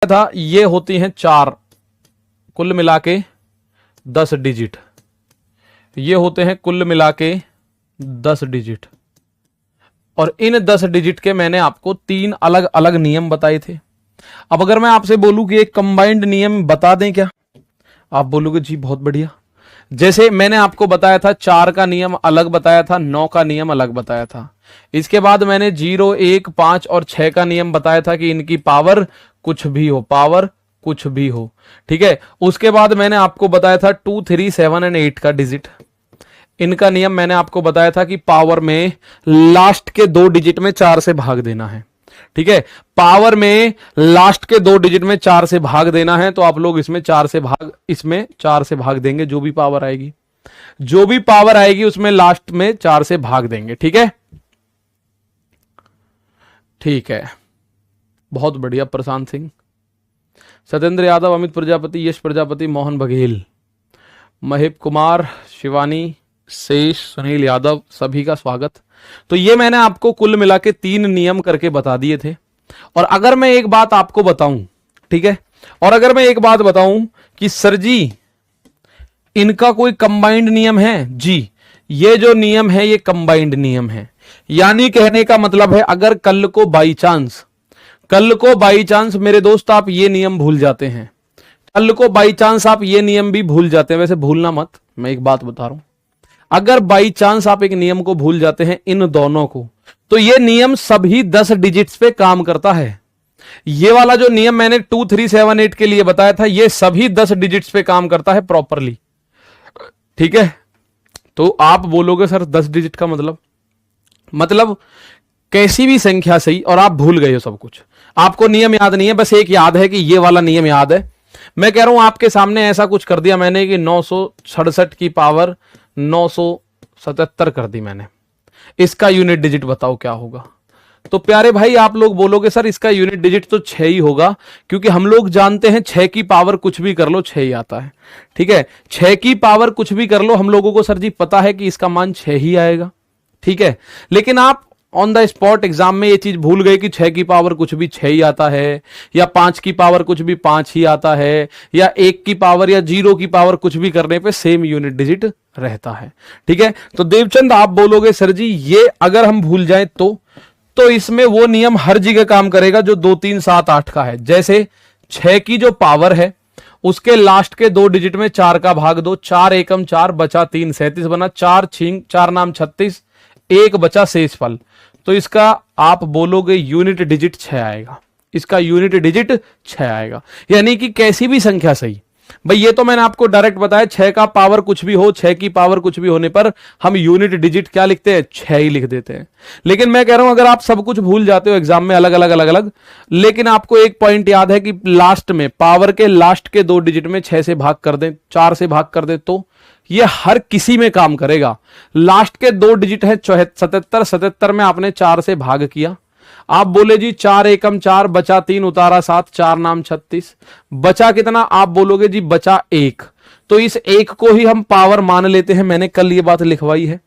था ये होती हैं 4, कुल मिला के 10 डिजिट, ये होते हैं कुल मिला के 10 डिजिट। और इन 10 डिजिट के मैंने आपको 3 अलग अलग नियम बताए थे। अब अगर मैं आपसे बोलूं कि एक कंबाइंड नियम बता दें क्या, आप बोलोगे जी बहुत बढ़िया। जैसे मैंने आपको बताया था 4 का नियम अलग बताया था, 9 का नियम अलग बताया था। इसके बाद मैंने 0, 1, 5 और 6 का नियम बताया था कि इनकी पावर कुछ भी हो, पावर कुछ भी हो, ठीक है। उसके बाद मैंने आपको बताया था 2, 3, 7 एंड 8 का डिजिट, इनका नियम मैंने आपको बताया था कि पावर में लास्ट के 2 डिजिट में 4 से भाग देना है, ठीक है। पावर में लास्ट के 2 डिजिट में 4 से भाग देना है, तो आप लोग इसमें 4 से भाग देंगे। जो भी पावर आएगी, जो भी पावर आएगी उसमें लास्ट में 4 से भाग देंगे, ठीक है। ठीक है, बहुत बढ़िया। प्रशांत सिंह, सत्येंद्र यादव, अमित प्रजापति, यश प्रजापति, मोहन बघेल, महेप कुमार, शिवानी, शेष, सुनील यादव, सभी का स्वागत। तो ये मैंने आपको कुल मिला के 3 नियम करके बता दिए थे। और अगर मैं एक बात आपको बताऊं, ठीक है, और अगर मैं एक बात बताऊं कि सर जी इनका कोई कंबाइंड नियम है, जी ये जो नियम है ये कंबाइंड नियम है। यानी कहने का मतलब है अगर कल को बाई चांस मेरे दोस्त आप ये नियम भूल जाते हैं, कल को बाई चांस आप ये नियम भी भूल जाते हैं, वैसे भूलना मत, मैं एक बात बता रहा हूं, अगर बाई चांस आप एक नियम को भूल जाते हैं, इन दोनों को, तो ये नियम सभी 10 डिजिट्स पे काम करता है। ये वाला जो नियम मैंने 2, 3, 7, 8 के लिए बताया था, ये सभी 10 डिजिट्स पे काम करता है प्रॉपरली, ठीक है। तो आप बोलोगे सर 10 डिजिट का मतलब कैसी भी संख्या सही, और आप भूल गए हो सब कुछ, आपको नियम याद नहीं है, बस एक याद है कि ये वाला नियम याद है। मैं कह रहा हूं आपके सामने ऐसा कुछ कर दिया मैंने कि 967 की पावर 977 कर दी मैंने, इसका यूनिट डिजिट बताओ क्या होगा। तो प्यारे भाई आप लोग बोलोगे सर इसका यूनिट डिजिट तो 6 ही होगा, क्योंकि हम लोग जानते हैं 6 की पावर कुछ भी कर लो 6 ही आता है, ठीक है। 6 की पावर कुछ भी कर लो, हम लोगों को सर जी पता है कि इसका मान 6 ही आएगा, ठीक है। लेकिन आप ऑन द स्पॉट एग्जाम में ये चीज भूल गए कि 6 की पावर कुछ भी 6 ही आता है, या 5 की पावर कुछ भी 5 ही आता है, या 1 की पावर या 0 की पावर कुछ भी करने पे सेम यूनिट डिजिट रहता है, ठीक है। तो देवचंद आप बोलोगे सर जी ये अगर हम भूल जाएं तो इसमें वो नियम हर जगह काम करेगा जो 2, 3, 7, 8 का है। जैसे 6 की जो पावर है उसके लास्ट के 2 डिजिट में 4 का भाग दो, 4 एकम 4 बचा 3, 37 बना, 4 छींग 4 नाम 36, 1 बचा शेष फल। तो इसका आप बोलोगे यूनिट डिजिट 6 आएगा, इसका यूनिट डिजिट 6 आएगा। यानी कि कैसी भी संख्या सही, भाई ये तो मैंने आपको डायरेक्ट बताया 6 का पावर कुछ भी हो, 6 की पावर कुछ भी होने पर हम यूनिट डिजिट क्या लिखते हैं, 6 ही लिख देते हैं। लेकिन मैं कह रहा हूं अगर आप सब कुछ भूल जाते हो एग्जाम में अलग अलग, लेकिन आपको एक पॉइंट याद है कि लास्ट में पावर के लास्ट के 2 डिजिट में 6 से भाग कर दें, 4 से भाग कर दें, तो ये हर किसी में काम करेगा। लास्ट के 2 डिजिट है 77, 77 में आपने 4 से भाग किया, आप बोले जी 4 एकम 4 बचा 3 उतारा 7, 4 नाम 36, बचा कितना, आप बोलोगे जी बचा 1। तो इस 1 को ही हम पावर मान लेते हैं, मैंने कल ये बात लिखवाई है।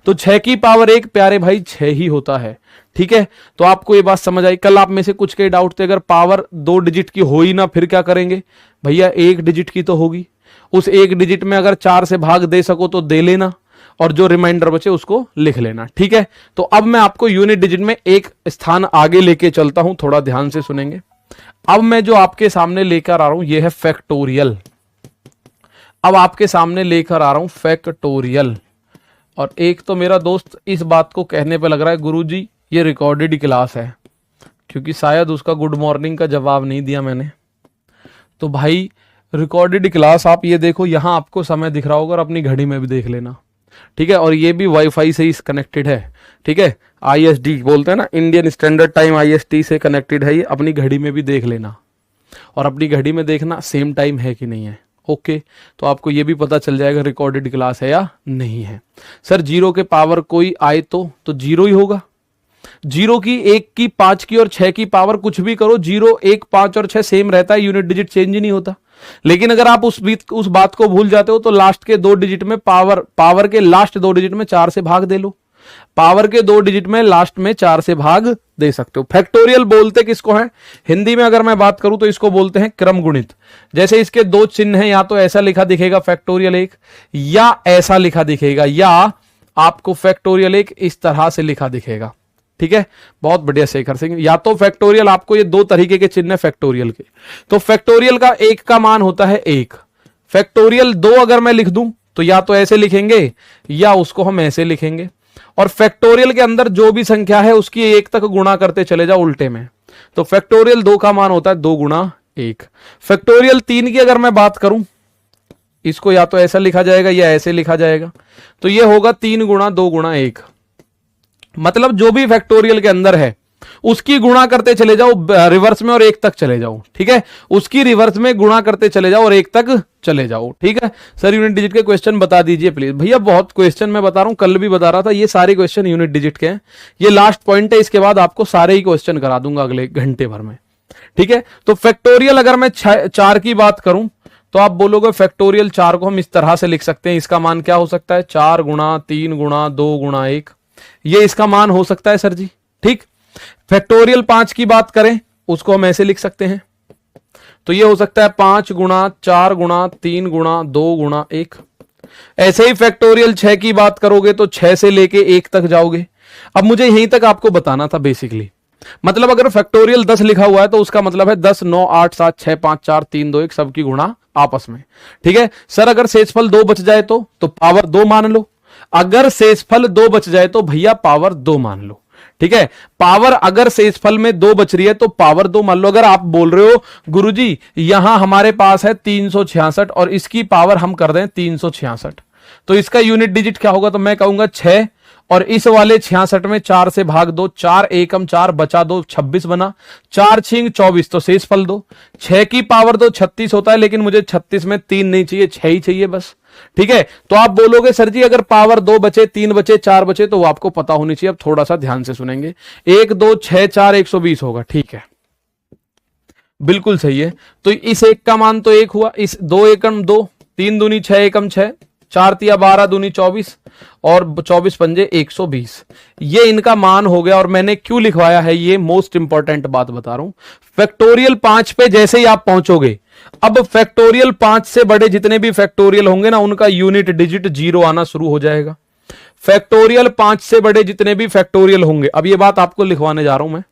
तो 6 की पावर 1 प्यारे भाई 6 ही होता है, ठीक है। तो आपको ये बात समझ आई। कल आप में से कुछ के डाउट थे अगर पावर 2 डिजिट की हो ही ना फिर क्या करेंगे, भैया 1 डिजिट की तो होगी, उस 1 डिजिट में अगर 4 से भाग दे सको तो दे लेना, और जो रिमाइंडर बचे उसको लिख लेना, ठीक है। तो अब मैं आपको यूनिट डिजिट में एक स्थान आगे लेके चलता हूं, थोड़ा ध्यान से सुनेंगे। अब मैं जो आपके सामने लेकर आ रहा हूं यह है फैक्टोरियल। अब आपके सामने लेकर आ रहा हूं फैक्टोरियल। और एक तो मेरा दोस्त इस बात को कहने पे लग रहा है गुरुजी ये रिकॉर्डेड क्लास है, क्योंकि शायद उसका गुड मॉर्निंग का जवाब नहीं दिया मैंने। तो भाई रिकॉर्डेड क्लास आप ये देखो, यहां आपको समय दिख रहा होगा और अपनी घड़ी में भी देख लेना, ठीक है। और ये भी वाईफाई से ही कनेक्टेड है, ठीक है। ISD बोलते हैं ना, इंडियन स्टैंडर्ड टाइम, IST से कनेक्टेड है ये, अपनी घड़ी में भी देख लेना, और अपनी घड़ी में देखना सेम टाइम है कि नहीं है, ओके। तो आपको ये भी पता चल जाएगा रिकॉर्डेड क्लास है या नहीं है। सर 0 के पावर कोई आए तो 0 ही होगा। 0 की, 1 की, 5 की और 6 की पावर कुछ भी करो, 0, 1, 5 और 6 सेम रहता है, यूनिट डिजिट चेंज ही नहीं होता। लेकिन अगर आप उस बात को भूल जाते हो तो लास्ट के 2 डिजिट में पावर के लास्ट 2 डिजिट में 4 से भाग दे लो। पावर के 2 डिजिट में लास्ट में 4 से भाग दे सकते हो। फैक्टोरियल बोलते किसको है? हिंदी में अगर मैं बात करूं तो इसको बोलते हैं क्रम गुणित। जैसे इसके 2 चिन्ह हैं, या तो ऐसा लिखा दिखेगा फैक्टोरियल 1 या ऐसा लिखा दिखेगा, या आपको फैक्टोरियल 1 इस तरह से लिखा दिखेगा। ठीक है, बहुत बढ़िया शेखर सिंह। या तो फैक्टोरियल, आपको ये 2 तरीके के चिन्ह है फैक्टोरियल के। तो फैक्टोरियल का 1 का मान होता है 1, फैक्टोरियल 2 अगर मैं लिख दूं तो या तो ऐसे लिखेंगे या उसको हम ऐसे लिखेंगे। और फैक्टोरियल के अंदर जो भी संख्या है उसकी 1 तक गुणा करते चले जाओ उल्टे में। तो फैक्टोरियल 2 का मान होता है 2 गुणा 1। फैक्टोरियल 3 की अगर मैं बात करूं, इसको या तो ऐसा लिखा जाएगा या ऐसे लिखा जाएगा। तो यह होगा 3 गुणा 2 गुणा 1। मतलब जो भी फैक्टोरियल के अंदर है उसकी गुणा करते चले जाओ रिवर्स में और 1 तक चले जाओ। ठीक है, उसकी रिवर्स में गुणा करते चले जाओ और 1 तक चले जाओ। ठीक है सर, यूनिट डिजिट के क्वेश्चन बता दीजिए प्लीज। भैया बहुत क्वेश्चन मैं बता रहा हूं, कल भी बता रहा था, ये सारे क्वेश्चन यूनिट डिजिट के हैं। ये लास्ट पॉइंट है, इसके बाद आपको सारे ही क्वेश्चन करा दूंगा अगले घंटे भर में। ठीक है, तो फैक्टोरियल अगर मैं 4 की बात करूं तो आप बोलोगे फैक्टोरियल 4 को हम इस तरह से लिख सकते हैं। इसका मान क्या हो सकता है? 4 गुणा 3 गुणा 2 गुणा 1, ये इसका मान हो सकता है सर जी। ठीक, फैक्टोरियल 5 की बात करें उसको हम ऐसे लिख सकते हैं। तो ये हो सकता है 5 गुणा 4 गुणा 3 गुणा 2 गुणा 1। ऐसे ही फैक्टोरियल 6 की बात करोगे तो 6 से लेके 1 तक जाओगे। अब मुझे यहीं तक आपको बताना था बेसिकली, मतलब अगर फैक्टोरियल 10 लिखा हुआ है तो उसका मतलब है 10 9 8 7 6 5 4 3 2 1 सबकी गुणा आपस में। ठीक है सर, अगर शेषफल 2 बच जाए तो पावर 2 मान लो। अगर शेषफल 2 बच जाए तो भैया पावर 2 मान लो। ठीक है, पावर अगर शेषफल में 2 बच रही है तो पावर 2 मान लो। अगर आप बोल रहे हो गुरुजी यहां हमारे पास है 366 और इसकी पावर हम कर दें 366, तो इसका यूनिट डिजिट क्या होगा? तो मैं कहूंगा 6, और इस वाले 66 में 4 से भाग दो, 4 एकम 4 बचा 2 26 बना, 4 छिंग 24, तो शेषफल 2। 6 की पावर 2 36 होता है, लेकिन मुझे 36 में 3 नहीं चाहिए, 6 ही चाहिए बस। ठीक है, तो आप बोलोगे सर जी अगर पावर 2 बचे 3 बचे 4 बचे, तो वो आपको पता होनी चाहिए। अब थोड़ा सा ध्यान से सुनेंगे। 1 2 6 4 120 होगा। ठीक है, बिल्कुल सही है। तो इस 1 का मान तो 1 हुआ, इस 2 एकम 2, 3 दूनी 6 एकम 6, 4 तिया 12 दूनी 24 और 24 पंजे 120, ये इनका मान हो गया। और मैंने क्यों लिखवाया है ये मोस्ट इंपॉर्टेंट बात बता रहा हूं। फैक्टोरियल 5 पे जैसे ही आप पहुंचोगे, अब फैक्टोरियल 5 से बड़े जितने भी फैक्टोरियल होंगे ना उनका यूनिट डिजिट 0 आना शुरू हो जाएगा। फैक्टोरियल 5 से बड़े जितने भी फैक्टोरियल होंगे, अब ये बात आपको लिखवाने जा रहा हूं मैं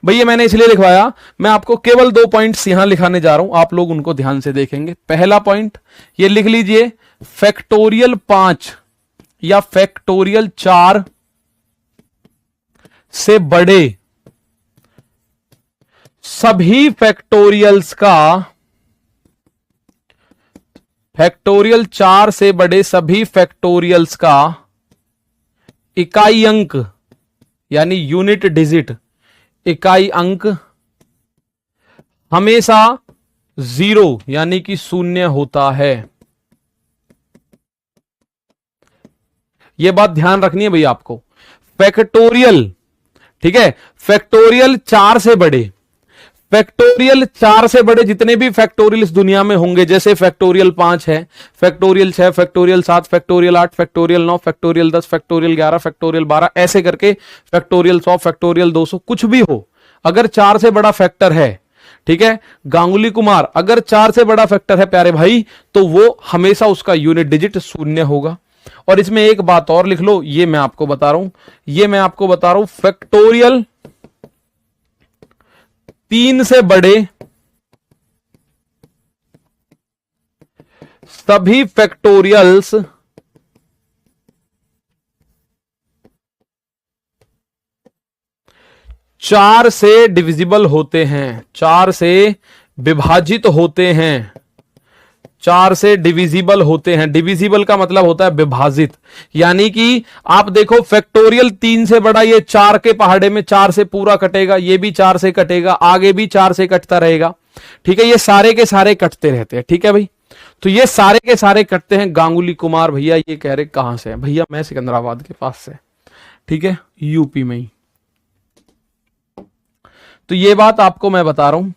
भैया, मैंने इसलिए लिखवाया, मैं आपको केवल 2 पॉइंट्स यहां लिखाने जा रहा हूं, आप लोग उनको ध्यान से देखेंगे। पहला पॉइंट ये लिख लीजिए, फैक्टोरियल 5 या फैक्टोरियल 4 से बड़े सभी फैक्टोरियल्स का, फैक्टोरियल 4 से बड़े सभी फैक्टोरियल्स का इकाई अंक यानी यूनिट डिजिट, इकाई अंक हमेशा 0 यानी कि 0 होता है। यह बात ध्यान रखनी है भैया आपको। फैक्टोरियल, ठीक है, फैक्टोरियल 4 से बड़े, फैक्टोरियल 4 से बड़े जितने भी फैक्टोरियल इस दुनिया में होंगे, जैसे फैक्टोरियल 5 है, factorial 6, factorial 7, factorial 8, factorial 9, factorial 10, factorial 11, factorial 12, ऐसे करके फैक्टोरियल 100, फैक्टोरियल 200, कुछ भी हो, अगर 4 से बड़ा फैक्टर है, ठीक है, गांगुली कुमार अगर 4 से बड़ा फैक्टर है प्यारे भाई, तो वो हमेशा उसका यूनिट डिजिट 0 होगा। और इसमें एक बात और लिख लो, ये मैं आपको बता रहा हूं, फैक्टोरियल 3 से बड़े सभी फैक्टोरियल्स चार से डिविजिबल होते हैं, 4 से विभाजित होते हैं, 4 से डिविजिबल होते हैं। डिविजिबल का मतलब होता है विभाजित, यानी कि आप देखो फैक्टोरियल 3 से बड़ा, ये 4 के पहाड़े में 4 से पूरा कटेगा, ये भी 4 से कटेगा, आगे भी 4 से कटता रहेगा। ठीक है, ये सारे के सारे कटते रहते हैं। ठीक है भाई, तो ये सारे के सारे कटते हैं। गांगुली कुमार भैया ये कह रहे कहां से है? भैया मैं सिकंदराबाद के पास से, ठीक है, यूपी में ही। तो ये बात आपको मैं बता रहा हूं,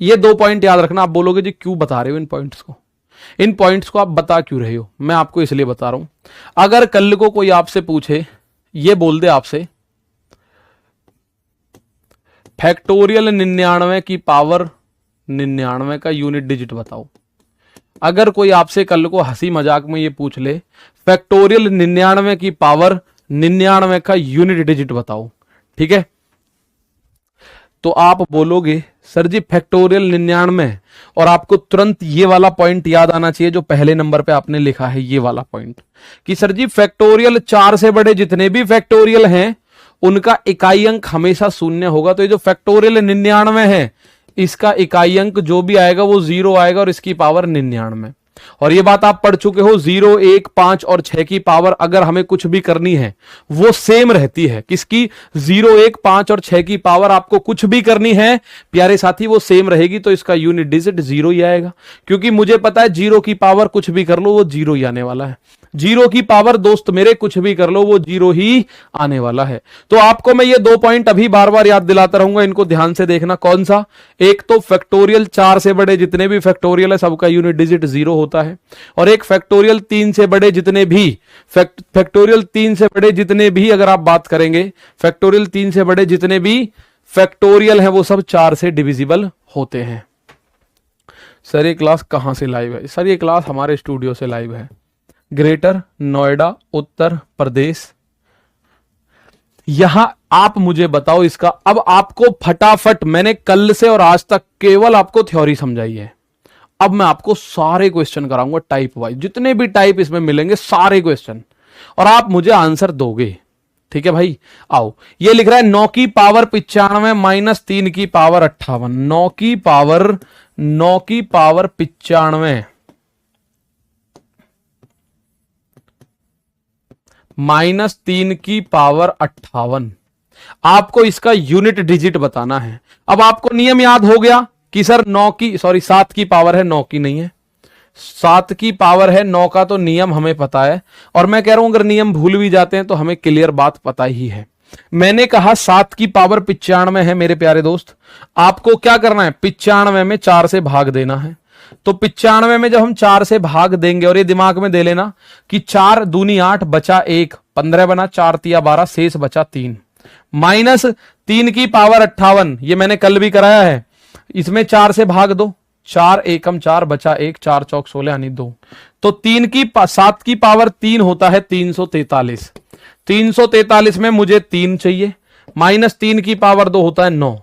ये 2 पॉइंट याद रखना। आप बोलोगे जी क्यों बता रहे हो इन पॉइंट्स को, इन पॉइंट्स को आप बता क्यों रहे हो? मैं आपको इसलिए बता रहा हूं, अगर कल को कोई आपसे पूछे ये बोल दे आपसे फैक्टोरियल 99 की पावर 99 का यूनिट डिजिट बताओ। अगर कोई आपसे कल को हंसी मजाक में ये पूछ ले फैक्टोरियल 99 की पावर 99 का यूनिट डिजिट बताओ, ठीक है, तो आप बोलोगे सर जी फैक्टोरियल 99, और आपको तुरंत ये वाला पॉइंट याद आना चाहिए जो पहले नंबर पे आपने लिखा है, ये वाला पॉइंट कि सर जी फैक्टोरियल 4 से बड़े जितने भी फैक्टोरियल हैं उनका इकाई अंक हमेशा शून्य होगा। तो ये जो फैक्टोरियल 99 है इसका इकाई अंक जो भी आएगा वो 0 आएगा और इसकी पावर 99। और ये बात आप पढ़ चुके हो 0, 1, 5 और 6 की पावर अगर हमें कुछ भी करनी है वो सेम रहती है। किसकी? 0, 1, 5 और 6 की पावर आपको कुछ भी करनी है प्यारे साथी वो सेम रहेगी। तो इसका यूनिट डिजिट 0 ही आएगा, क्योंकि मुझे पता है 0 की पावर कुछ भी कर लो वो 0 ही आने वाला है। 0 की पावर दोस्त मेरे कुछ भी कर लो वो 0 ही आने वाला है। तो आपको मैं ये 2 पॉइंट अभी बार बार याद दिलाता रहूंगा, इनको ध्यान से देखना। कौन सा? एक तो फैक्टोरियल 4 से बड़े जितने भी फैक्टोरियल है सबका यूनिट डिजिट 0 होता है, और एक फैक्टोरियल 3 से बड़े जितने भी फैक्टोरियल 3 से बड़े जितने भी अगर आप बात करेंगे फैक्टोरियल 3 से बड़े जितने भी फैक्टोरियल है वो सब 4 से डिविजिबल होते हैं। सर ये क्लास कहां से लाइव है? सर ये क्लास हमारे स्टूडियो से लाइव है, ग्रेटर नोएडा उत्तर प्रदेश। यहां आप मुझे बताओ इसका, अब आपको फटाफट मैंने कल से और आज तक केवल आपको थ्योरी समझाई है, अब मैं आपको सारे क्वेश्चन कराऊंगा टाइप वाइज, जितने भी टाइप इसमें मिलेंगे सारे क्वेश्चन, और आप मुझे आंसर दोगे, ठीक है भाई। आओ, ये लिख रहा है 9 की पावर 95 माइनस 3 की पावर 58, 9 की पावर 95 माइनस 3 की पावर 58। आपको इसका यूनिट डिजिट बताना है। अब आपको नियम याद हो गया कि सर 7 की पावर है, 9 की नहीं है, 7 की पावर है, 9 का तो नियम हमें पता है। और मैं कह रहा हूं अगर नियम भूल भी जाते हैं तो हमें क्लियर बात पता ही है। मैंने कहा 7 की पावर 95 है मेरे प्यारे दोस्त, आपको क्या करना है 95 में 4 से भाग देना है। तो 95 में जब हम 4 से भाग देंगे, और ये दिमाग में दे लेना कि 4 दूनी 8 बचा 1, 15 बना, 4 तिया 12 शेष बचा 3, माइनस 3 की पावर 58, ये मैंने कल भी कराया है, इसमें 4 से भाग दो, 4 एकम 4 बचा 1, 4 चौक 16 यानी 2। तो 7 की पावर 3 होता है 343, 343 में मुझे 3 चाहिए, माइनस 3 की पावर 2 होता है 9।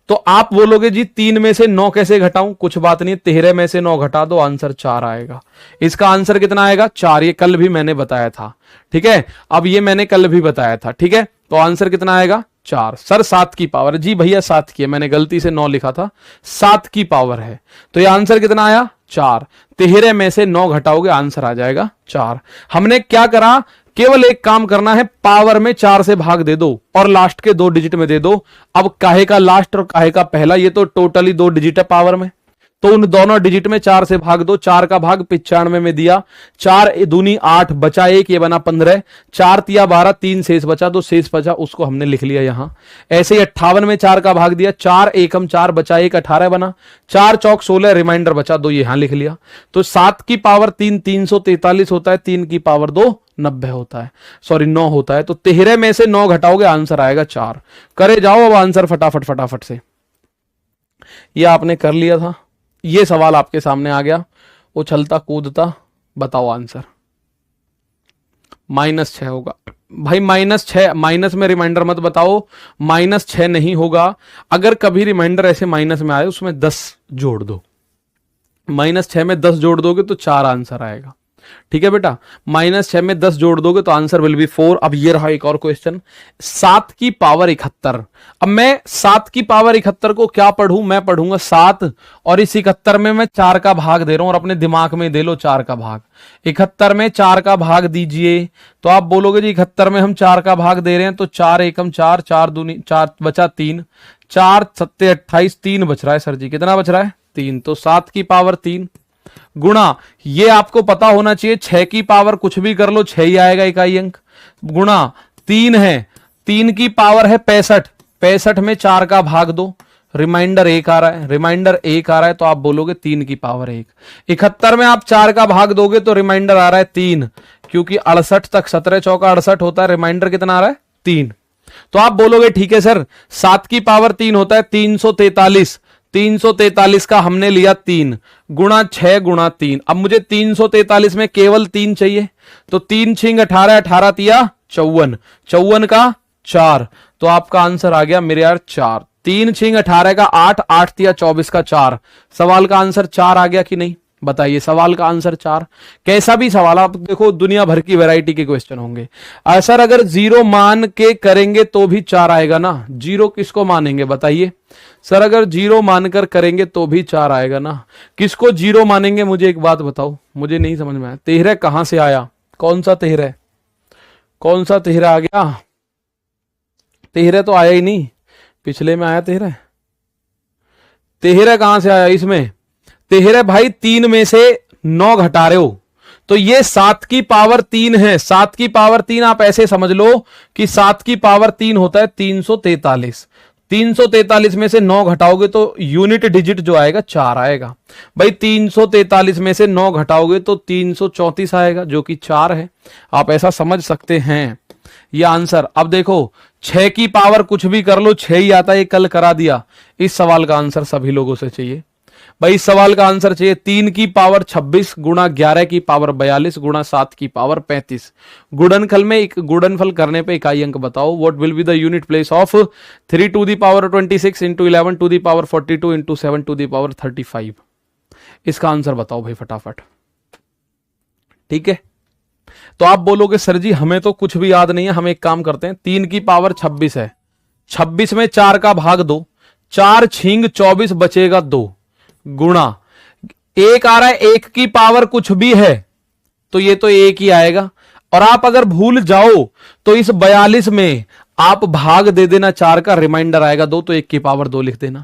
तो आप बोलोगे जी 3 में से 9 कैसे घटाऊं? कुछ बात नहीं, 13 में से 9 घटा दो, आंसर 4 आएगा। इसका आंसर कितना आएगा? 4। ये कल भी मैंने बताया था, ठीक है, अब ये मैंने कल भी बताया था, ठीक है। तो आंसर कितना आएगा? 4। सर 7 की पावर, जी भैया 7 की है, मैंने गलती से 9 लिखा था, 7 की पावर है। तो ये आंसर कितना आया? 4। 13 में से 9 घटाओगे आंसर आ जाएगा 4। हमने क्या करा, केवल एक काम करना है, पावर में 4 से भाग दे दो और लास्ट के 2 डिजिट में दे दो। अब काहे का लास्ट और काहे का पहला, ये तो टोटली 2 डिजिट है पावर में, तो उन दोनों डिजिट में 4 से भाग दो। 4 का भाग 95 में दिया, 4 दूनी 8 बचा 1, ये बना 15, 4 तिया 12, 3 शेष बचा, 2 शेष बचा, उसको हमने लिख लिया यहां। ऐसे ही 58 में 4 का भाग दिया, 4 एकम 4 बचा 1, 18 बना, 4 चौक 16, रिमाइंडर बचा 2, यहां लिख लिया। तो 7 की पावर 3 343 होता है, 3 की पावर 2 90 होता है, सॉरी 9 होता है। तो 13 में से 9 घटाओगे आंसर आएगा 4। करे जाओ अब आंसर फटाफट से। ये आपने कर लिया था, ये सवाल आपके सामने आ गया, उछलता कूदता बताओ आंसर। -6 होगा भाई, -6, माइनस में रिमाइंडर मत बताओ, -6 नहीं होगा। अगर कभी रिमाइंडर ऐसे माइनस में आए उसमें 10 जोड़ दो, -6 में 10 जोड़ दोगे तो 4 आंसर आएगा, ठीक है बेटा। -6 में 10 जोड़ दोगे तो आंसर विल बी 4। अब ये रहा एक और क्वेश्चन, 7 की पावर 71। अब मैं 7 की पावर 71 को क्या पढ़ूं? मैं पढ़ूंगा 7 और इस 71 में मैं 4 का भाग दे रहा हूं, और अपने दिमाग में दे लो 4 का भाग। 71 में 4 का भाग दीजिए, तो आप बोलोगे जी 71 में हम 4 का भाग दे रहे हैं, तो 4 एकम 4, 4 दूनी 4 बचा 3, 4 सत्ते 28, 3 बच रहा है सर जी, कितना बच रहा है? 3। तो 7 की पावर 3 गुणा, ये आपको पता होना चाहिए 6 की पावर कुछ भी कर लो 6 ही आएगा इकाई अंक, गुणा 3 है, 3 की पावर है 65, 65 में 4 का भाग दो, रिमाइंडर 1 आ रहा है, रिमाइंडर 1 आ रहा है, तो आप बोलोगे 3 की पावर 1। 71 में आप 4 का भाग दोगे तो रिमाइंडर आ रहा है 3, क्योंकि 68 तक 17 चौका 68 होता है, रिमाइंडर कितना आ रहा है? 3। तो आप बोलोगे ठीक है सर 7 की पावर 3 होता है 343, 343 का हमने लिया 3 गुणा 6 गुणा 3। अब मुझे 343 में केवल 3 चाहिए, तो 3 छिंग 18, 18 तिया 54, 54 का 4, तो आपका आंसर आ गया मेरे यार 4। 3 छिंग 18 का 8, 8 तिया 24 का 4। सवाल का आंसर 4 आ गया कि नहीं, बताइए। सवाल का आंसर 4। कैसा भी सवाल आप देखो, दुनिया भर की वैरायटी के क्वेश्चन होंगे। सर अगर 0 मान के करेंगे तो भी 4 आएगा ना, 0 किसको मानेंगे बताइए। सर अगर 0 मानकर करेंगे तो भी 4 आएगा ना, किसको 0 मानेंगे मुझे एक बात बताओ, मुझे नहीं समझ में आया। 13 कहां से आया, कौन सा 13, कौन सा 13 आ गया? 13 तो आया ही नहीं, पिछले में आया 13। 13 कहां से आया इसमें? 13 भाई 3 में से 9 घटा रहे हो, तो ये 7 की पावर 3 है। 7 की पावर 3 आप ऐसे समझ लो कि 7 की पावर 3 होता है 343। 343 में से 9 घटाओगे तो यूनिट डिजिट जो आएगा 4 आएगा। भाई 343 में से 9 घटाओगे तो 334 आएगा, जो कि 4 है। आप ऐसा समझ सकते हैं ये आंसर। अब देखो 6 की पावर कुछ भी कर लो 6 ही आता है, ये कल करा दिया। इस सवाल का आंसर सभी लोगों से चाहिए भाई, इस सवाल का आंसर चाहिए 3 की पावर 26 गुणा 11 की पावर 42 गुणा 7 की पावर 35। गुणनफल में एक गुणनफल करने पे इकाई अंक बताओ। What will be the unit place of 3 to the power 26 into 11 to the power 42 into 7 to the power 35। इसका आंसर बताओ भाई फटाफट, ठीक है। तो आप बोलोगे सर जी हमें तो कुछ भी याद नहीं है, हम एक काम करते हैं। 3 की पावर 26 है, 26 में 4 का भाग 2, 4 छींग 24 बचेगा 2 गुणा 1 आ रहा है, 1 की पावर कुछ भी है तो ये तो 1 ही आएगा। और आप अगर भूल जाओ तो इस 42 में आप भाग दे देना 4 का, रिमाइंडर आएगा 2, तो 1 की पावर 2 लिख देना,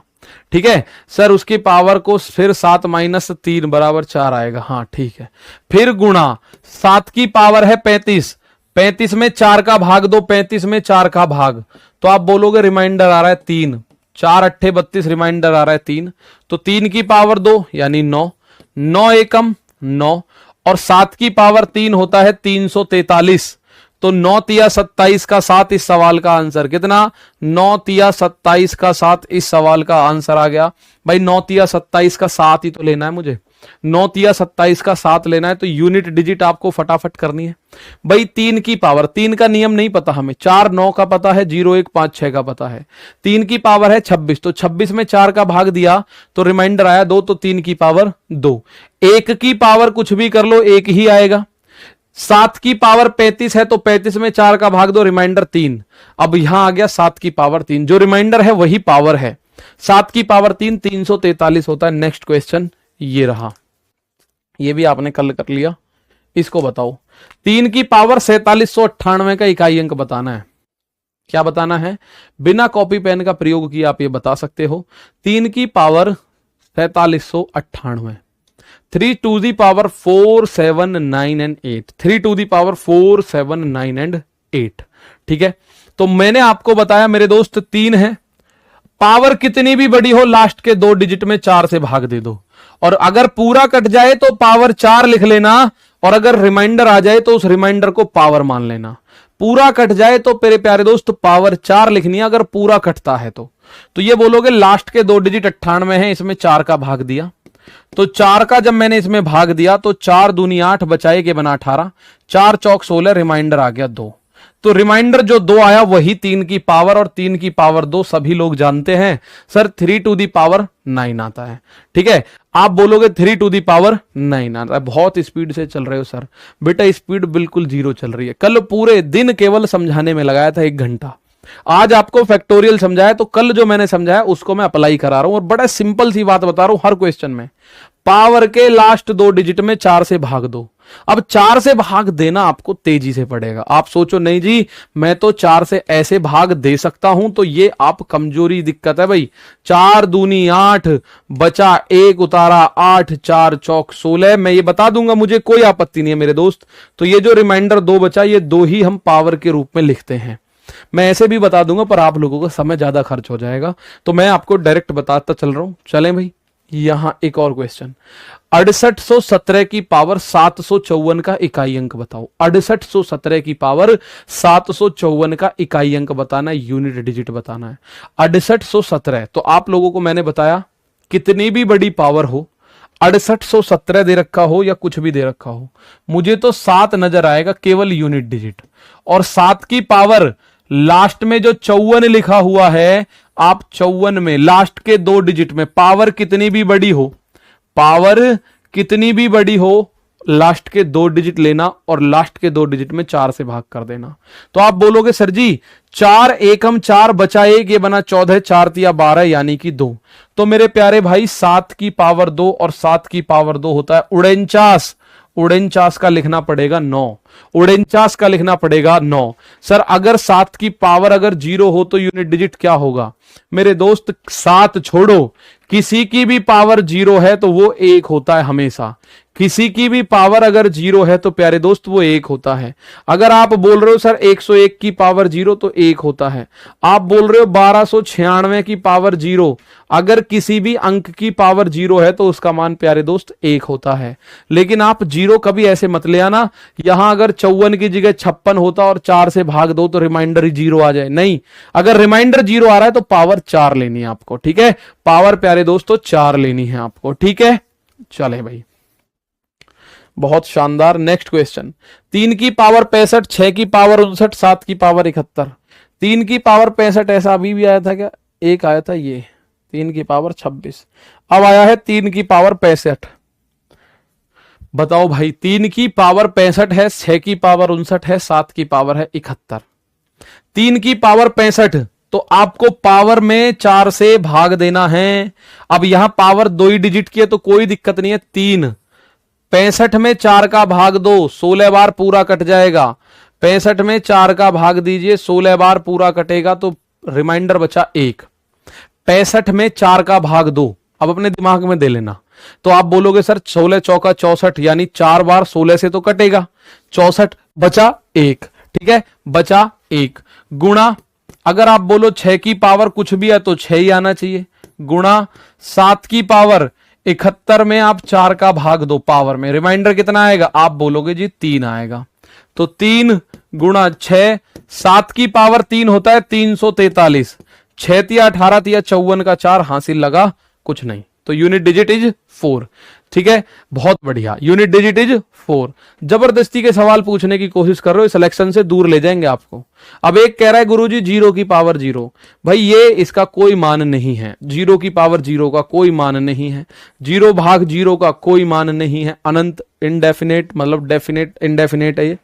ठीक है सर। उसकी पावर को फिर 7 माइनस 3 बराबर 4 आएगा, हाँ ठीक है। फिर गुणा 7 की पावर है 35, 35 में 4 का भाग दो, 35 में 4 का भाग, तो आप बोलोगे रिमाइंडर आ रहा है 3, 4 अट्ठे 32, रिमाइंडर आ रहा है 3, तो 3 की पावर 2 यानी 9, 9 एकम 9, और 7 की पावर 3 होता है 343, तो 9 तिया 27 का 7 इस सवाल का आंसर कितना? 9 तिया 27 का 7 इस सवाल का आंसर आ गया। भाई 9 तिया 27 का 7 ही तो लेना है मुझे, 9 तिया 27 का 7 लेना है, तो यूनिट डिजिट आपको फटाफट करनी है। भाई 3 की पावर, 3 का नियम नहीं पता हमें, 4 9 का पता है, 0 1 5 6 का पता है। 3 की पावर है 26, तो 26 में 4 का भाग दिया तो रिमाइंडर आया 2, तो 3 की पावर 2। 1 की पावर कुछ भी कर लो 1 ही आएगा। 7 की पावर 35 है, तो 35 में 4 का भाग दो, रिमाइंडर 3। अब यहां आ गया 7 की पावर 3, जो रिमाइंडर है वही पावर है। 7 की पावर 3 343 होता है। नेक्स्ट क्वेश्चन ये रहा, ये भी आपने कल कर लिया। इसको बताओ 3 की पावर 4798 का इकाई अंक बताना है। क्या बताना है? बिना कॉपी पेन का प्रयोग किए आप ये बता सकते हो। 3 की power 4798, 3 to the power 4 7 9 and 8, 3 to the power 4 7 9 and 8, ठीक है। तो मैंने आपको बताया मेरे दोस्त 3 है, पावर कितनी भी बड़ी हो लास्ट के 2 डिजिट में 4 से भाग दे दो, और अगर पूरा कट जाए तो पावर 4 लिख लेना, और अगर रिमाइंडर आ जाए तो उस रिमाइंडर को पावर मान लेना। पूरा कट जाए तो मेरे प्यारे दोस्त पावर 4 लिखनी है, अगर पूरा कटता है तो ये बोलोगे लास्ट के 2 डिजिट 98 है, इसमें 4 का भाग दिया, तो 4 का जब मैंने इसमें भाग दिया तो 4 दूनी 8 बचाए के बना 18, 4 चौक 16, रिमाइंडर आ गया 2। तो रिमाइंडर जो 2 आया वही 3 की पावर, और 3 की पावर 2 सभी लोग जानते हैं सर 3 टू दी पावर 9 आता है, ठीक है। आप बोलोगे 3 टू दी पावर 9 आता है, बहुत स्पीड से चल रहे हो सर। बेटा स्पीड बिल्कुल 0 चल रही है। कल पूरे दिन केवल समझाने में लगाया था 1 घंटा, आज आपको फैक्टोरियल समझाया, तो कल जो मैंने समझाया उसको मैं अप्लाई करा रहा हूं, और बड़ा सिंपल सी बात बता रहा हूं हर क्वेश्चन में। पावर के लास्ट 2 डिजिट में 4 से भाग दो। अब 4 से भाग देना आपको तेजी से पड़ेगा। आप सोचो नहीं जी मैं तो 4 से ऐसे भाग दे सकता हूं, तो ये आप कमजोरी दिक्कत है भाई। 4 दूनी 8 बचा 1 उतारा 8, 4 चौक 16, मैं ये बता दूंगा, मुझे कोई आपत्ति नहीं है मेरे दोस्त। तो ये जो रिमाइंडर 2 बचा, ये 2 ही हम पावर के रूप में लिखते हैं। मैं ऐसे भी बता दूंगा पर आप लोगों का समय ज्यादा खर्च हो जाएगा, तो मैं आपको डायरेक्ट बताता चल रहा हूं। चलें भाई यहां एक और क्वेश्चन, 6817 की पावर 754 का इकाई अंक बताओ। 6817 की पावर 754 का इकाई अंक बताना है, यूनिट डिजिट बताना है। 6817, तो आप लोगों को मैंने बताया कितनी भी बड़ी पावर हो, 6817 दे रखा हो या कुछ भी दे रखा हो, मुझे तो 7 नजर आएगा केवल यूनिट डिजिट। और 7 की पावर लास्ट में जो 54 लिखा हुआ है, आप 54 में लास्ट के 2 डिजिट में पावर कितनी भी बड़ी हो, पावर कितनी भी बड़ी हो, लास्ट के 2 डिजिट लेना और लास्ट के 2 डिजिट में 4 से भाग कर देना। तो आप बोलोगे सर जी 4 एकम 4 बचा 1, ये बना 14, 4 तिया 12 यानी कि 2। तो मेरे प्यारे भाई 7 की पावर 2 और 7 की पावर 2 होता है 49। 49 का लिखना पड़ेगा 9, 49 का लिखना पड़ेगा 9। सर अगर 7 की पावर अगर 0 हो तो यूनिट डिजिट क्या होगा? मेरे दोस्त 7 छोड़ो, किसी की भी पावर 0 है तो वो 1 होता है हमेशा। किसी की भी पावर अगर 0 है तो प्यारे दोस्त वो 1 होता है। अगर आप बोल रहे हो सर 101 की पावर 0 तो 1 होता है। आप बोल रहे हो 1296 की पावर 0, अगर किसी भी अंक की पावर 0 है तो उसका मान प्यारे दोस्त 1 होता है। लेकिन आप 0 कभी ऐसे मत ले आना, यहां अगर 54 की जगह 56 होता और 4 से भाग दो तो रिमाइंडर ही 0 आ जाए। नहीं, अगर रिमाइंडर 0 आ रहा है तो पावर 4 लेनी है आपको, ठीक है? पावर प्यारे दोस्तों 4 लेनी है आपको, ठीक है? चले भाई, बहुत शानदार। नेक्स्ट क्वेश्चन, 3 की पावर 65, 6 की पावर 59, 7 की पावर 71। 3 की पावर 65 ऐसा अभी भी आया था क्या? एक आया था ये 3 की पावर 26, अब आया है 3 की पावर 65। बताओ भाई, 3 की पावर 65 है, 6 की पावर 59 है, 7 की पावर है 71। 3 की पावर 65 तो आपको पावर में 4 से भाग देना है। अब यहां पावर 2 ही डिजिट की है तो कोई दिक्कत नहीं है। 3 65 में 4 का भाग दो, 16 बार पूरा कट जाएगा। 65 में 4 का भाग दीजिए, 16 बार पूरा कटेगा तो रिमाइंडर बचा 1। 65 में 4 का भाग दो, अब अपने दिमाग में दे लेना। तो आप बोलोगे सर 16 चौका 64 यानी 4 बार 16 से तो कटेगा, 64 बचा 1, ठीक है? बचा 1 गुणा, अगर आप बोलो 6 की पावर कुछ भी है तो 6 ही आना चाहिए, गुणा 7 की पावर 71 में आप 4 का भाग दो पावर में, रिमाइंडर कितना आएगा? आप बोलोगे जी 3 आएगा। तो 3 गुणा 6, 7 की पावर 3 होता है 343, 6 तिया 18 तिया 54 का 4 हासिल लगा कुछ नहीं, तो यूनिट डिजिट इज 4, ठीक है? बहुत बढ़िया, यूनिट डिजिट इज 4। जबरदस्ती के सवाल पूछने की कोशिश कर रहे हो, सिलेक्शन से दूर ले जाएंगे आपको। अब एक कह रहा है गुरुजी 0 की पावर 0, भाई ये इसका कोई मान नहीं है। 0 की पावर 0 का कोई मान नहीं है, 0 भाग 0 का कोई मान नहीं है। अनंत, इनडेफिनेट मतलब डेफिनेट, इनडेफिनेट है, ये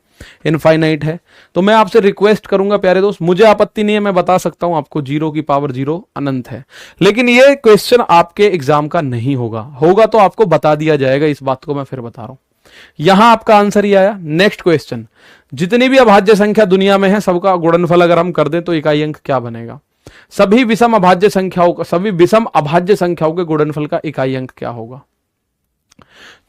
इनफाइनाइट है। तो मैं आपसे रिक्वेस्ट करूंगा प्यारे दोस्त, मुझे आपत्ति नहीं है, मैं बता सकता हूं आपको 0 की पावर 0 अनंत है, लेकिन ये क्वेश्चन आपके एग्जाम का नहीं होगा। होगा तो आपको बता दिया जाएगा, इस बात को मैं फिर बता रहा हूं। यहां आपका आंसर ही आया। नेक्स्ट क्वेश्चन, जितनी भी अभाज्य संख्या दुनिया में है सबका गुणनफल अगर हम कर दें तो इकाई अंक क्या बनेगा? सभी विषम अभाज्य संख्याओं का, सभी विषम अभाज्य संख्याओं के गुणनफल का इकाई अंक क्या होगा?